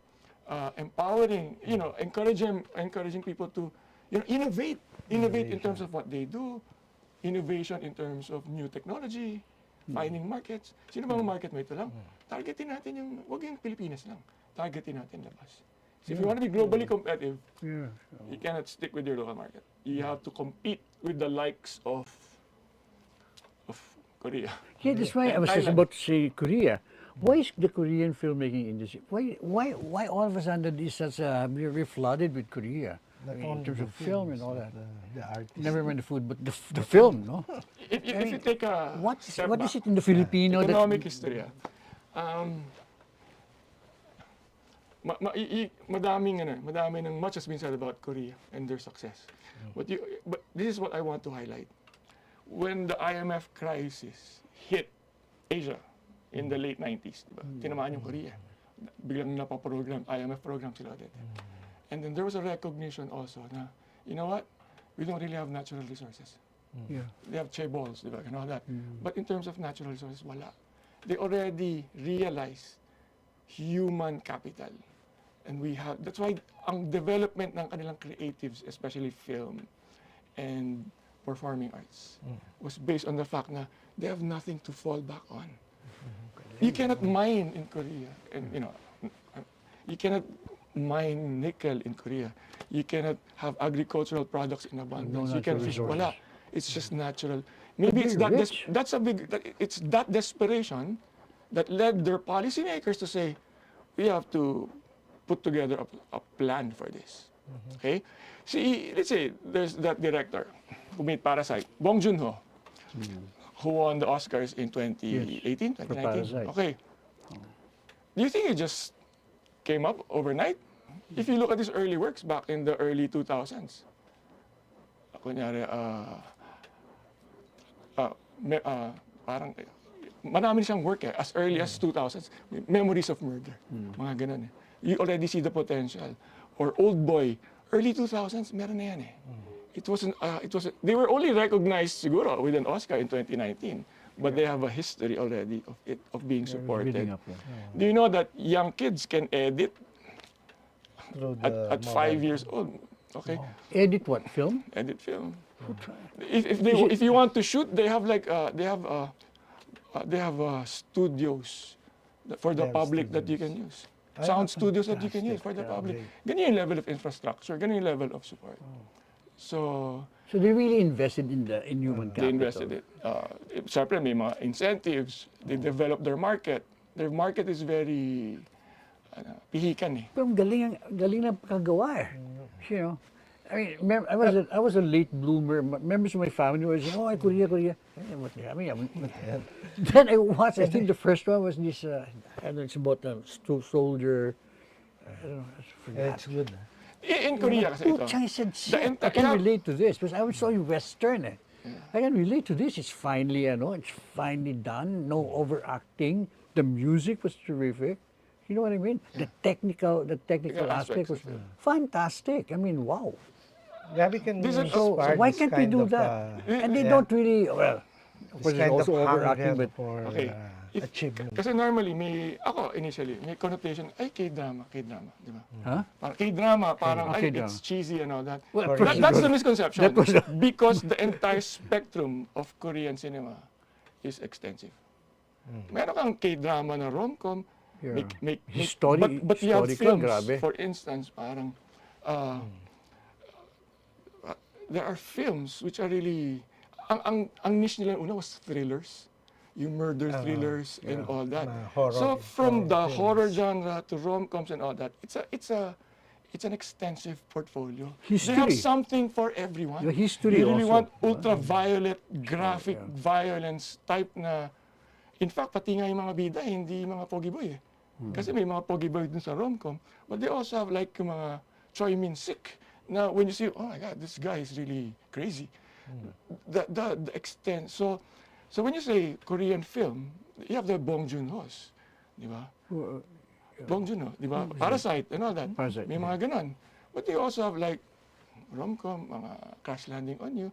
[SPEAKER 3] empowering, encouraging people to, innovate in terms of what they do, innovation in terms of new technology, finding markets. Sino bang market mo ito lang? Targetin natin wag yung Pilipinas lang. Targetin natin labas. So if you want to be globally competitive, you cannot stick with your local market. You have to compete with the likes of Korea.
[SPEAKER 2] Yeah, that's why I was just about to say Korea. Why is the Korean filmmaking industry? Why all of a sudden is such a we're flooded with Korea?
[SPEAKER 1] Not
[SPEAKER 2] In
[SPEAKER 1] only
[SPEAKER 2] terms
[SPEAKER 1] the
[SPEAKER 2] of film
[SPEAKER 1] films,
[SPEAKER 2] and all
[SPEAKER 1] but
[SPEAKER 2] that.
[SPEAKER 1] the artists.
[SPEAKER 2] Never mind the food, but the film, no?
[SPEAKER 3] If you take a
[SPEAKER 2] What
[SPEAKER 3] step
[SPEAKER 2] is
[SPEAKER 3] back,
[SPEAKER 2] it in the Filipino
[SPEAKER 3] economic history, madaming much has been said about Korea and their success. But this is what I want to highlight. When the IMF crisis hit Asia in the late 90s, diba? Tinamaan yung Korea. Biglang napaprogram, IMF program sila ulit. And then there was a recognition also na, you know what? We don't really have natural resources.
[SPEAKER 2] Yeah.
[SPEAKER 3] They have chaebols, diba? And all that. But in terms of natural resources, wala. They already realized human capital. And that's why ang development ng kanilang creatives, especially film and performing arts, was based on the fact na they have nothing to fall back on. You cannot mine in Korea, and you cannot mine nickel in Korea. You cannot have agricultural products in abundance. You can fish, wala. It's just natural. Maybe it's that it's that desperation that led their policymakers to say, we have to put together a plan for this. Okay? See, let's say there's that director who made Parasite, Bong Joon-ho, who won the Oscars in 2018, 2019.
[SPEAKER 2] Parasite.
[SPEAKER 3] Okay. Do you think it just came up overnight? If you look at his early works back in the early 2000s, kunyari, parang marami siyang work as early as 2000s. Memories of Murder, mga ganun eh. You already see the potential. Or Old Boy, early 2000s, meron na yan eh. They were only recognized siguro with an Oscar in 2019, but they have a history already of being supported. Do you know that young kids can edit at 5 years old? Okay.
[SPEAKER 2] Wow. Edit what? Film?
[SPEAKER 3] Edit film. If you want to shoot, they have studios for the public that you can use. Sound studios that you can use for the public. Ganyan yung level of infrastructure, ganyan yung level of support. So
[SPEAKER 2] they really invested in human capital.
[SPEAKER 3] they invested it. Siyempre, may mga incentives. They develop their market. Their market is very pihikan eh.
[SPEAKER 2] Pero galing na pagkagawa eh. You know, I mean, I was a late bloomer. Members of my family were saying, "Oh, Korea." Then I watched. I think the first one was this. I don't know, it's about a soldier. I don't know. I forgot.
[SPEAKER 1] It's good.
[SPEAKER 3] In Korea kasi ito.
[SPEAKER 2] I said, I can relate to this because I was so Western. Eh. I can relate to this. It's finally done. No overacting. The music was terrific. You know what I mean? The technical aspect was fantastic. I mean, wow.
[SPEAKER 1] Gabby can
[SPEAKER 3] This is-
[SPEAKER 2] So
[SPEAKER 1] inspire
[SPEAKER 2] why
[SPEAKER 1] this
[SPEAKER 2] can't we
[SPEAKER 1] kind
[SPEAKER 2] do
[SPEAKER 1] of,
[SPEAKER 2] that? And they
[SPEAKER 1] yeah,
[SPEAKER 2] don't really, well, of
[SPEAKER 1] this
[SPEAKER 2] course, it's
[SPEAKER 1] kind of
[SPEAKER 2] also overacting,
[SPEAKER 1] hunger
[SPEAKER 2] but
[SPEAKER 1] for
[SPEAKER 3] Okay.
[SPEAKER 1] achievement.
[SPEAKER 3] Kasi normally, ako initially, may connotation, ay, K-drama, di ba?
[SPEAKER 2] huh?
[SPEAKER 3] Parang K-drama, parang, ay,
[SPEAKER 2] K-drama.
[SPEAKER 3] it's cheesy and all that.
[SPEAKER 2] Well,
[SPEAKER 3] That's the misconception.
[SPEAKER 2] That was the-
[SPEAKER 3] Because the entire spectrum of Korean cinema is extensive. Meron kang K-drama na rom-com,
[SPEAKER 2] Yeah.
[SPEAKER 3] but you have
[SPEAKER 2] Historical,
[SPEAKER 3] films,
[SPEAKER 2] grabe.
[SPEAKER 3] for instance, parang, there are films which are really, ang niche nila una was thrillers, yung murder thrillers and all that.
[SPEAKER 1] Horror-
[SPEAKER 3] So from the
[SPEAKER 1] films.
[SPEAKER 3] horror genre to rom-coms and all that, it's an extensive portfolio. They have
[SPEAKER 2] History.
[SPEAKER 3] something for everyone.
[SPEAKER 2] The history
[SPEAKER 3] They really
[SPEAKER 2] also.
[SPEAKER 3] want ultraviolet, graphic violence type na. In fact, pati nga yung mga bida, hindi mga pogi boy eh. Kasi may mga pogi boy dun sa rom-com, but they also have like yung mga Choi Min-sik na when you see, oh my God, this guy is really crazy. The extent. So when you say Korean film, you have the Bong Joon-ho's, di ba? Bong Joon-ho, di ba? Parasite and all that.
[SPEAKER 2] Parasite,
[SPEAKER 3] May mga ganon. But they also have like rom-com, mga Crash Landing on You.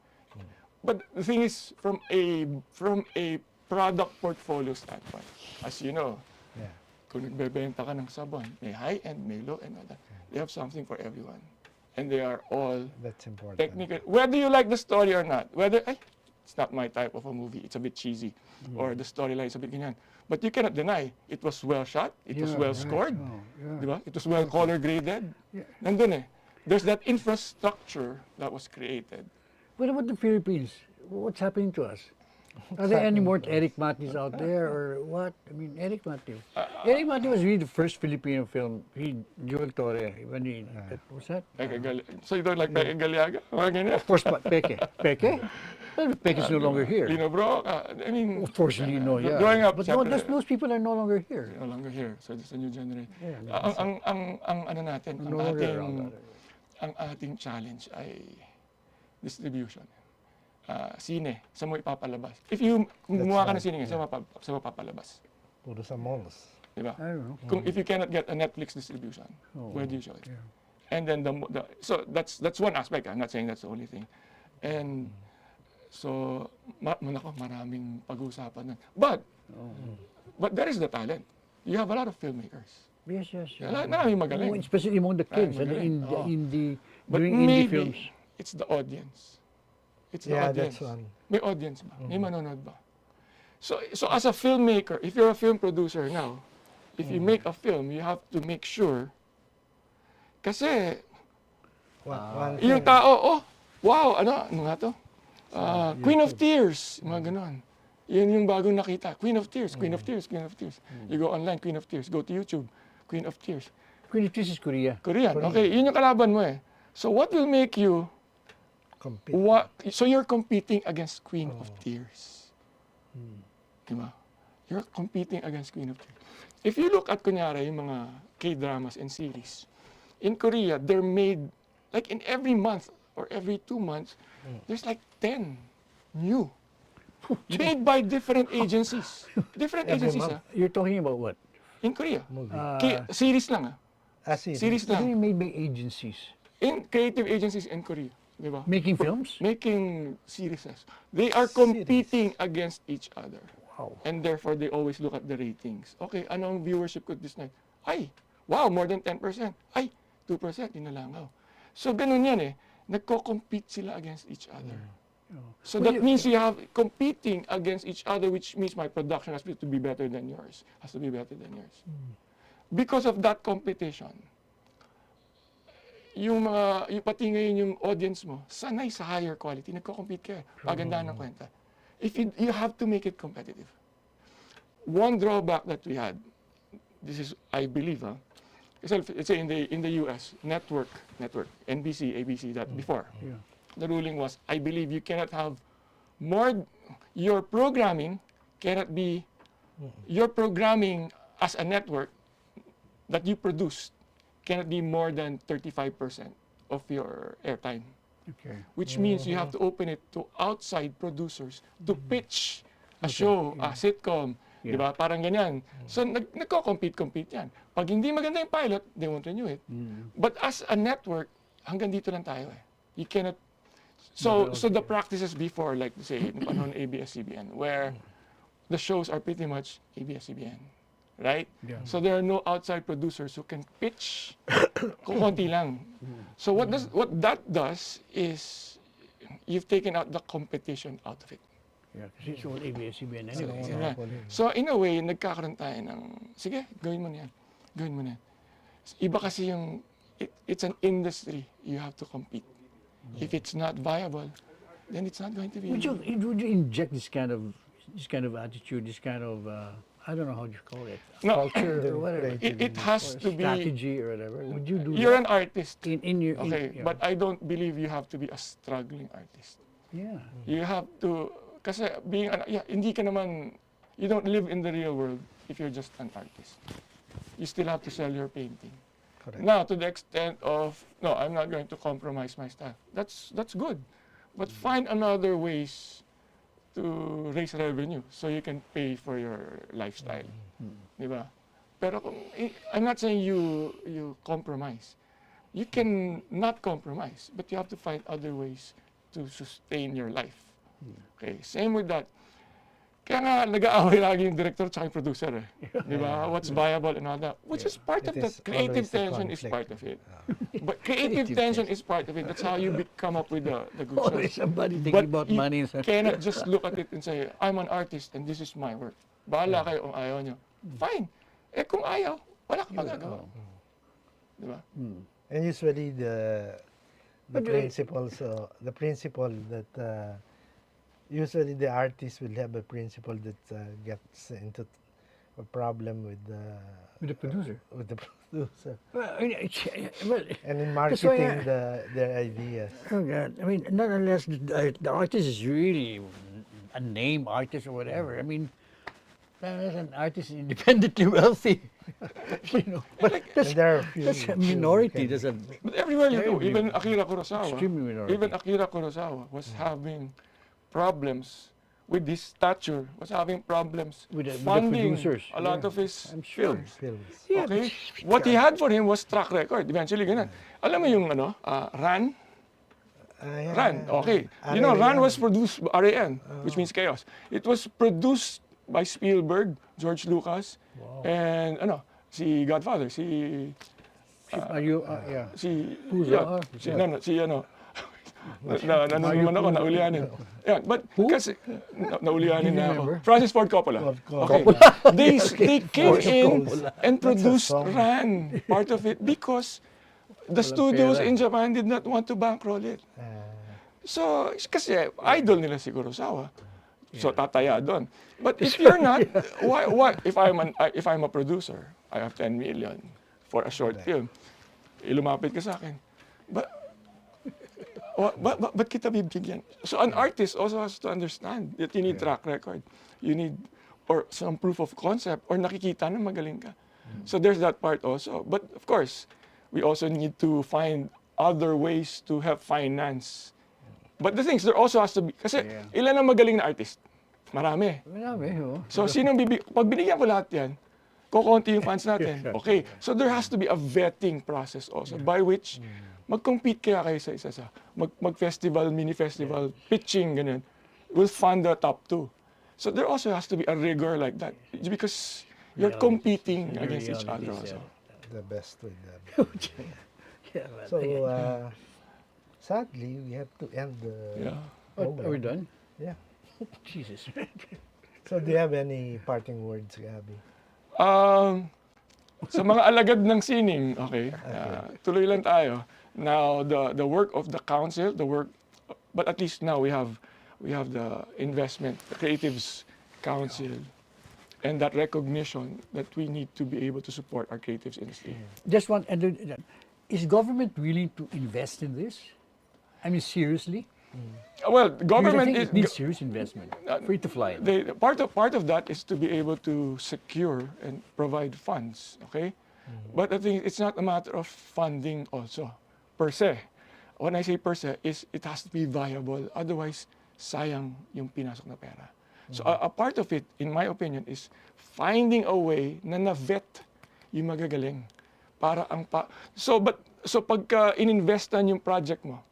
[SPEAKER 3] But the thing is, from a product portfolio standpoint, as you know,
[SPEAKER 1] Yeah.
[SPEAKER 3] kung nagbebenta ka ng sabon, may high-end, may low-end, all that. They have something for everyone. And they are all
[SPEAKER 1] That's important.
[SPEAKER 3] technical. Whether you like the story or not, whether, it's not my type of a movie, it's a bit cheesy, or the storyline is a bit ganyan. But you cannot deny, it was well shot, it was
[SPEAKER 2] Yeah,
[SPEAKER 3] well
[SPEAKER 2] right.
[SPEAKER 3] scored,
[SPEAKER 2] Oh, yeah.
[SPEAKER 3] di ba? It was well color graded. Nandun eh. There's that infrastructure that was created.
[SPEAKER 2] What about the Philippines? What's happening to us? Are there any more Eric Matis out there or what? I mean, Eric Mati. Eric Mati was really the first Filipino film. Joel Torre, when he, what's that?
[SPEAKER 3] So you don't like Peke Galiaga? Mga ganyan.
[SPEAKER 2] Of course, Peke. Peke? Well, Peke's no longer here.
[SPEAKER 3] Lino Bro, I mean,
[SPEAKER 2] Of course, Lino, yeah.
[SPEAKER 3] growing up,
[SPEAKER 2] But no,
[SPEAKER 3] syempre,
[SPEAKER 2] those people are no longer here.
[SPEAKER 3] no longer here. So it's a new generation.
[SPEAKER 2] Yeah,
[SPEAKER 3] Ang ano natin,
[SPEAKER 2] No longer around.
[SPEAKER 3] ang ating challenge ay distribution. Sine, sa mo ipapalabas. If you, kung gumawa ka ng sine, sa mo papalabas.
[SPEAKER 1] Puro sa malls.
[SPEAKER 3] Di ba?
[SPEAKER 2] I don't know.
[SPEAKER 3] If you cannot get a Netflix distribution, where do you show it? And then so that's one aspect. I'm not saying that's the only thing. And so maraming pag-uusapan nun. But there is the talent. You have a lot of filmmakers.
[SPEAKER 2] Yes, yes.
[SPEAKER 3] Maraming magaling.
[SPEAKER 2] Especially among the kids, and
[SPEAKER 3] magaling.
[SPEAKER 2] the indie,
[SPEAKER 3] But
[SPEAKER 2] doing indie
[SPEAKER 3] maybe
[SPEAKER 2] films.
[SPEAKER 3] it's the audience. It's the
[SPEAKER 1] Yeah,
[SPEAKER 3] audience.
[SPEAKER 1] that's one.
[SPEAKER 3] May audience ba? May manonood ba? So as a filmmaker, if you're a film producer now, if you make a film, you have to make sure kasi
[SPEAKER 1] One
[SPEAKER 3] yung
[SPEAKER 1] thing,
[SPEAKER 3] tao, wow, ano nga to? Queen of Tears, mga ganon. Yun yung bagong nakita. Queen of Tears, Queen of Tears, Queen of Tears. You go online, Queen of Tears. Go to YouTube, Queen of Tears.
[SPEAKER 2] Queen of Tears is Korea.
[SPEAKER 3] Korean. Okay, yun yung kalaban mo eh. So what will make you,
[SPEAKER 1] compete.
[SPEAKER 3] so you're competing against Queen of Tears. Diba? You're competing against Queen of Tears. If you look at, kunyari, yung mga K-dramas and series, in Korea, they're made, like in every month or every 2 months, there's like 10 new. Made by different agencies. Different agencies,
[SPEAKER 1] month.
[SPEAKER 3] ah.
[SPEAKER 2] You're talking about what?
[SPEAKER 3] In Korea.
[SPEAKER 1] Movie.
[SPEAKER 3] Series lang, ah. Series
[SPEAKER 2] What do you
[SPEAKER 3] lang.
[SPEAKER 2] mean by agencies?
[SPEAKER 3] In creative agencies in Korea. Diba?
[SPEAKER 2] Making films?
[SPEAKER 3] Making series. They are competing against each other.
[SPEAKER 2] Wow.
[SPEAKER 3] And therefore, they always look at the ratings. Okay, anong viewership ko this night? Ay, wow, more than 10%. Ay, 2%, inalangaw. So, ganun yan eh. Nagko-compete sila against each other. So
[SPEAKER 2] Well,
[SPEAKER 3] that means you have competing against each other, which means my production has to be better than yours. Has to be better than yours. Because of that competition, yung pati ngayon yung audience mo, sanay sa higher quality, nagko-compete kayo. Paganda ng kwenta. If you have to make it competitive. One drawback that we had, this is, I believe, kasi let's say in the US, network, NBC, ABC, that before,
[SPEAKER 2] Yeah.
[SPEAKER 3] the ruling was, I believe you cannot have more, your programming cannot be, your programming as a network that you produce cannot be more than 35% of your airtime.
[SPEAKER 2] Okay.
[SPEAKER 3] Which means you have to open it to outside producers to pitch a show, a sitcom, di ba? Parang ganyan. So, nagko-compete yan. Pag hindi maganda yung pilot, they won't renew it. But as a network, hanggang dito lang tayo eh. You cannot. So the practices before, like say, on ABS-CBN, where the shows are pretty much ABS-CBN, right?
[SPEAKER 2] Yeah.
[SPEAKER 3] So there are no outside producers who can pitch konti lang. So what that does is you've taken out the competition out of it.
[SPEAKER 2] Yeah, kasi it's all ABS-CBN anyway.
[SPEAKER 3] Right. So in a way, nagkakaroon tayo ng, sige, gawin mo na yan. Gawin mo na yan. Iba kasi yung, it's an industry. You have to compete. If it's not viable, then it's not going to be.
[SPEAKER 2] Would you inject this kind of attitude, this kind of I don't know how you call it,
[SPEAKER 3] No.
[SPEAKER 2] culture or whatever,
[SPEAKER 3] It has to be.
[SPEAKER 2] strategy or whatever? Would you do
[SPEAKER 3] You're
[SPEAKER 2] that
[SPEAKER 3] an artist.
[SPEAKER 2] in your
[SPEAKER 3] Okay,
[SPEAKER 2] yeah.
[SPEAKER 3] but I don't believe you have to be a struggling artist.
[SPEAKER 2] Yeah.
[SPEAKER 3] You have to, kasi hindi ka naman, you don't live in the real world if you're just an artist. You still have to sell your painting.
[SPEAKER 1] Correct.
[SPEAKER 3] Now, to the extent of, no, I'm not going to compromise my style. That's good. But find another ways to raise revenue so you can pay for your lifestyle. Di ba? Pero I'm not saying you compromise. You can not compromise, but you have to find other ways to sustain your life. Okay, same with that. Kaya nga nag-aaway lagi yung director at yung producer eh. Di ba? What's viable and all that. Which is part of
[SPEAKER 1] It
[SPEAKER 3] the
[SPEAKER 1] is
[SPEAKER 3] creative
[SPEAKER 1] always a
[SPEAKER 3] tension is
[SPEAKER 1] conflict.
[SPEAKER 3] part of it. But creative tension is part of it. That's how you come up with the good
[SPEAKER 2] Always
[SPEAKER 3] shows.
[SPEAKER 2] somebody thinking
[SPEAKER 3] But
[SPEAKER 2] about
[SPEAKER 3] you
[SPEAKER 2] money.
[SPEAKER 3] cannot just look at it and say, I'm an artist and this is my work. Bahala kayo kung ayaw nyo. Fine. Eh kung ayaw, wala ka magagawa. Di ba?
[SPEAKER 1] And usually the
[SPEAKER 2] But
[SPEAKER 1] principle that usually the artist will have a principle that gets into a problem with the
[SPEAKER 2] producer.
[SPEAKER 1] producer.
[SPEAKER 2] Well, I mean, well,
[SPEAKER 1] And in
[SPEAKER 2] That's why
[SPEAKER 1] marketing their ideas.
[SPEAKER 2] oh God, I mean, not unless the artist is really a name artist or whatever. I mean, as an artist is independently wealthy, you know. But
[SPEAKER 1] And there are few,
[SPEAKER 2] that's a
[SPEAKER 1] few
[SPEAKER 2] minority.
[SPEAKER 1] can-
[SPEAKER 2] That's a
[SPEAKER 3] But everywhere you go,
[SPEAKER 2] Very
[SPEAKER 3] even Akira Kurosawa,
[SPEAKER 2] extremely minority.
[SPEAKER 3] even Akira Kurosawa was having problems with his stature, was having problems
[SPEAKER 2] With the
[SPEAKER 3] funding
[SPEAKER 2] producers.
[SPEAKER 3] a lot
[SPEAKER 2] Yeah,
[SPEAKER 3] of his
[SPEAKER 2] I'm sure.
[SPEAKER 3] films.
[SPEAKER 1] films.
[SPEAKER 2] Yeah,
[SPEAKER 3] Okay?
[SPEAKER 2] but-
[SPEAKER 3] What he had for him was track record. Eventually, ganun. Alam mo yung Ran?
[SPEAKER 1] Yeah,
[SPEAKER 3] Ran, okay. You know, Ran was produced by RAN, which means chaos. It was produced by Spielberg, George Lucas, and si Godfather, si
[SPEAKER 2] Are you? Yeah.
[SPEAKER 3] si
[SPEAKER 2] Puzo,
[SPEAKER 3] yeah, si naman ako, naulianin. Yeah, but kasi, naulianin na ako.
[SPEAKER 2] remember?
[SPEAKER 3] Francis Ford Coppola. Okay. They came in and produced
[SPEAKER 1] song.
[SPEAKER 3] Ran, part of it, because the studios
[SPEAKER 2] pera.
[SPEAKER 3] in Japan did not want to bankroll it. So, kasi idol nila si Kurosawa. So, tataya doon. But if you're not, why if I'm a producer, I have 10 million for a short film, ilumapit ka sa akin. But kita bibigyan? So an artist also has to understand that you need track record. You need or some proof of concept or nakikita na magaling ka. So there's that part also. But of course, we also need to find other ways to have finance. But the things, there also has to be, kasi ilan ang magaling na artist? Marami.
[SPEAKER 2] Marami, oh.
[SPEAKER 3] So pag binigyan ko lahat yan, kukunti yung fans natin. Okay. So there has to be a vetting process also by which mag-compete kayo sa isa-isa. Mag-festival, mini-festival, pitching, ganun. We'll fund the top 2. So there also has to be a rigor like that because you're competing against each other also.
[SPEAKER 1] The best with them.
[SPEAKER 2] Yeah, but
[SPEAKER 1] So sadly, we have to end the
[SPEAKER 3] Yeah.
[SPEAKER 1] program.
[SPEAKER 2] are we done?
[SPEAKER 1] Yeah.
[SPEAKER 2] Jesus.
[SPEAKER 1] So do you have any parting words, Gabby?
[SPEAKER 3] Sa mga alagad ng sining, okay, tuloy lang tayo. Now, the work of the council, but at least now we have the investment, the Creatives Council, and that recognition that we need to be able to support our creatives industry.
[SPEAKER 2] Just one, is government willing to invest in this? I mean, seriously?
[SPEAKER 3] Well,
[SPEAKER 2] Because I
[SPEAKER 3] government
[SPEAKER 2] think
[SPEAKER 3] is
[SPEAKER 2] it needs serious investment for it to fly.
[SPEAKER 3] part of that is to be able to secure and provide funds, okay? But I think it's not a matter of funding also per se. When I say per se, is it has to be viable. Otherwise, sayang yung pinasok na pera. So a part of it, in my opinion, is finding a way na na-vet yung magagaling. Para so pagka ininvestan yung project mo,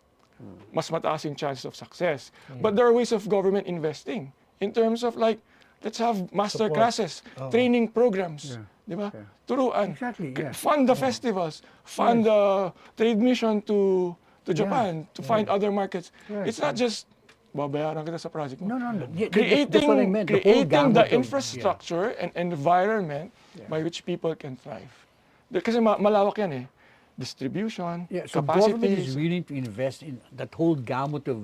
[SPEAKER 3] mas mataas yung chances of success. But there are ways of government investing in terms of like, let's have master
[SPEAKER 1] Support.
[SPEAKER 3] classes, training programs, di ba? Turuan.
[SPEAKER 2] Exactly, yeah.
[SPEAKER 3] Fund the festivals, fund the trade mission to Japan, to find other markets.
[SPEAKER 2] Right.
[SPEAKER 3] It's not just, babayaran kita sa project mo.
[SPEAKER 2] No. Yeah, that's what I
[SPEAKER 3] Creating,
[SPEAKER 2] meant. The whole
[SPEAKER 3] creating
[SPEAKER 2] gamut
[SPEAKER 3] the
[SPEAKER 2] of-
[SPEAKER 3] infrastructure and environment by which people can thrive. Kasi malawak yan eh. Distribution,
[SPEAKER 2] Yeah, so government is
[SPEAKER 3] capacities.
[SPEAKER 2] willing to invest in that whole gamut of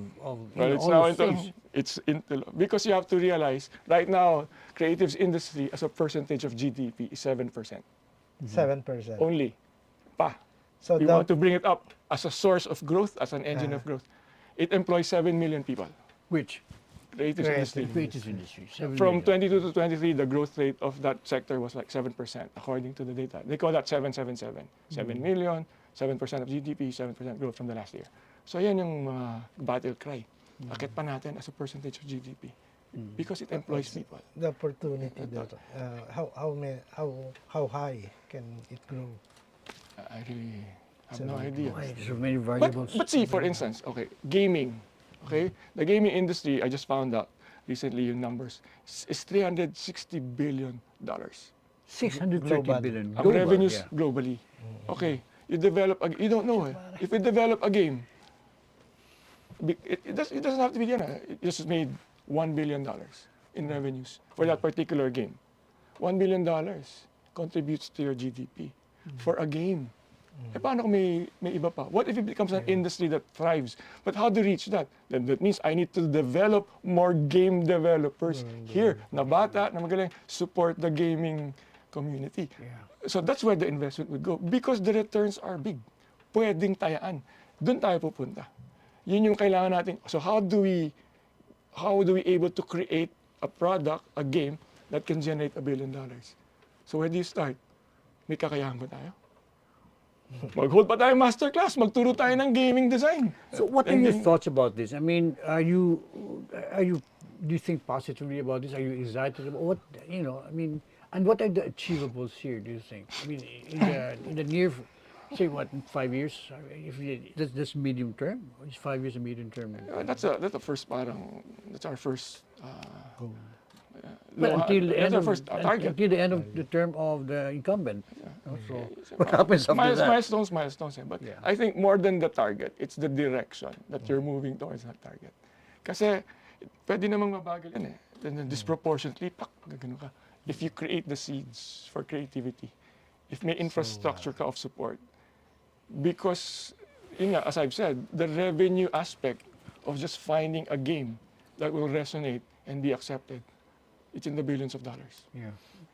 [SPEAKER 3] Well, it's
[SPEAKER 2] all
[SPEAKER 3] now
[SPEAKER 2] those
[SPEAKER 3] into,
[SPEAKER 2] things.
[SPEAKER 3] it's into, because you have to realize, right now, creatives industry as a percentage of GDP is 7%.
[SPEAKER 1] 7%.
[SPEAKER 3] Only. Pa.
[SPEAKER 1] So
[SPEAKER 3] We
[SPEAKER 1] the-
[SPEAKER 3] want to bring it up as a source of growth, as an engine of growth. It employs 7 million people.
[SPEAKER 2] Which
[SPEAKER 3] Creatives industry.
[SPEAKER 2] creative industry. 7
[SPEAKER 3] From
[SPEAKER 2] million.
[SPEAKER 3] 22 to 23, the growth rate of that sector was like 7%, according to the data. They call that 777. 7 million, 7% of GDP, 7% growth from the last year. So yan yung battle cry. Akit pa natin as a percentage of GDP. Because it employs people.
[SPEAKER 1] the opportunity there. How high can it grow?
[SPEAKER 3] I really have no idea.
[SPEAKER 2] Why? So many variables.
[SPEAKER 3] But see, for instance, okay, gaming. Okay, the gaming industry, I just found out recently yung numbers, is $360 billion.
[SPEAKER 2] 630
[SPEAKER 1] Global.
[SPEAKER 2] billion.
[SPEAKER 3] Ang
[SPEAKER 2] global,
[SPEAKER 3] revenues
[SPEAKER 2] yeah.
[SPEAKER 3] globally. Okay, you develop, you don't know eh. If you develop a game, it doesn't have to be yan eh. It just made $1 billion in revenues for that particular game. $1 billion contributes to your GDP for a game. Eh, paano kung may iba pa? What if it becomes an industry that thrives? But how to reach that? Then that means I need to develop more game developers here. Na bata, na magaling, support the gaming community. So that's where the investment would go. Because the returns are big. Pwedeng tayaan. Doon tayo pupunta. Yun yung kailangan natin. So how do we able to create a product, a game, that can generate $1 billion? So where do you start? May kakayahan ba tayo? Mag-hold pa tayo masterclass, magturo tayo ng gaming design.
[SPEAKER 2] So what are
[SPEAKER 3] And
[SPEAKER 2] your
[SPEAKER 3] then-
[SPEAKER 2] thoughts about this? I mean, do you think positively about this? Are you excited about what, I mean, and what are the achievables here, do you think? I mean, in the near, say what, in 5 years? That's medium term? Or is 5 years a medium term?
[SPEAKER 3] That's a first parang, that's our first
[SPEAKER 2] Well, until the
[SPEAKER 3] that's
[SPEAKER 2] end
[SPEAKER 3] our
[SPEAKER 2] of,
[SPEAKER 3] first target.
[SPEAKER 2] until the end of the term of the incumbent. So what happens after that?
[SPEAKER 3] Milestones. But
[SPEAKER 2] Yeah.
[SPEAKER 3] I think more than the target, it's the direction that you're moving towards that target. Kasi pwede namang mabagal yan eh. Then disproportionately, gagano ka. If you create the seeds for creativity, if may infrastructure ka of support, because, yun nga, as I've said, the revenue aspect of just finding a game that will resonate and be accepted, it's in the billions of dollars.
[SPEAKER 2] Yeah.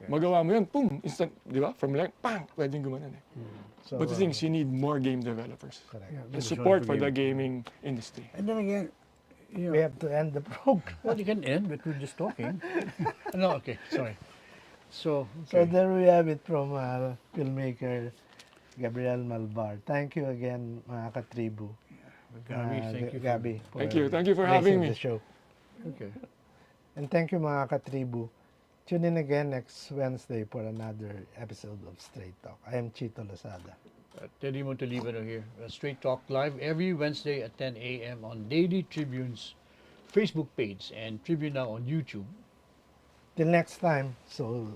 [SPEAKER 3] Magawa mo yun, boom, instant, di ba? From like, bang, pwedeng gumanan eh.
[SPEAKER 1] So,
[SPEAKER 3] But the thing is, you need more game developers.
[SPEAKER 1] correct.
[SPEAKER 2] Yeah,
[SPEAKER 3] And
[SPEAKER 2] that's
[SPEAKER 3] support
[SPEAKER 2] one
[SPEAKER 3] for the gaming industry.
[SPEAKER 2] And then again,
[SPEAKER 1] We have to end the program.
[SPEAKER 2] well, you can end, but we're just talking. No, okay, sorry. So,
[SPEAKER 1] So
[SPEAKER 2] okay.
[SPEAKER 1] there we have it from filmmaker Gabriel Malvar. Thank you again, mga katribu.
[SPEAKER 2] Gabby, thank you.
[SPEAKER 1] Gabby.
[SPEAKER 3] Thank you for
[SPEAKER 1] gracing
[SPEAKER 3] having me.
[SPEAKER 1] the show.
[SPEAKER 2] Okay.
[SPEAKER 1] And thank you, mga katribu. Tune in again next Wednesday for another episode of Straight Talk. I am Chito Lozada.
[SPEAKER 2] Teddy Montelibano here. Straight Talk Live every Wednesday at 10 a.m. on Daily Tribune's Facebook page and Tribune now on YouTube.
[SPEAKER 1] Till next time, so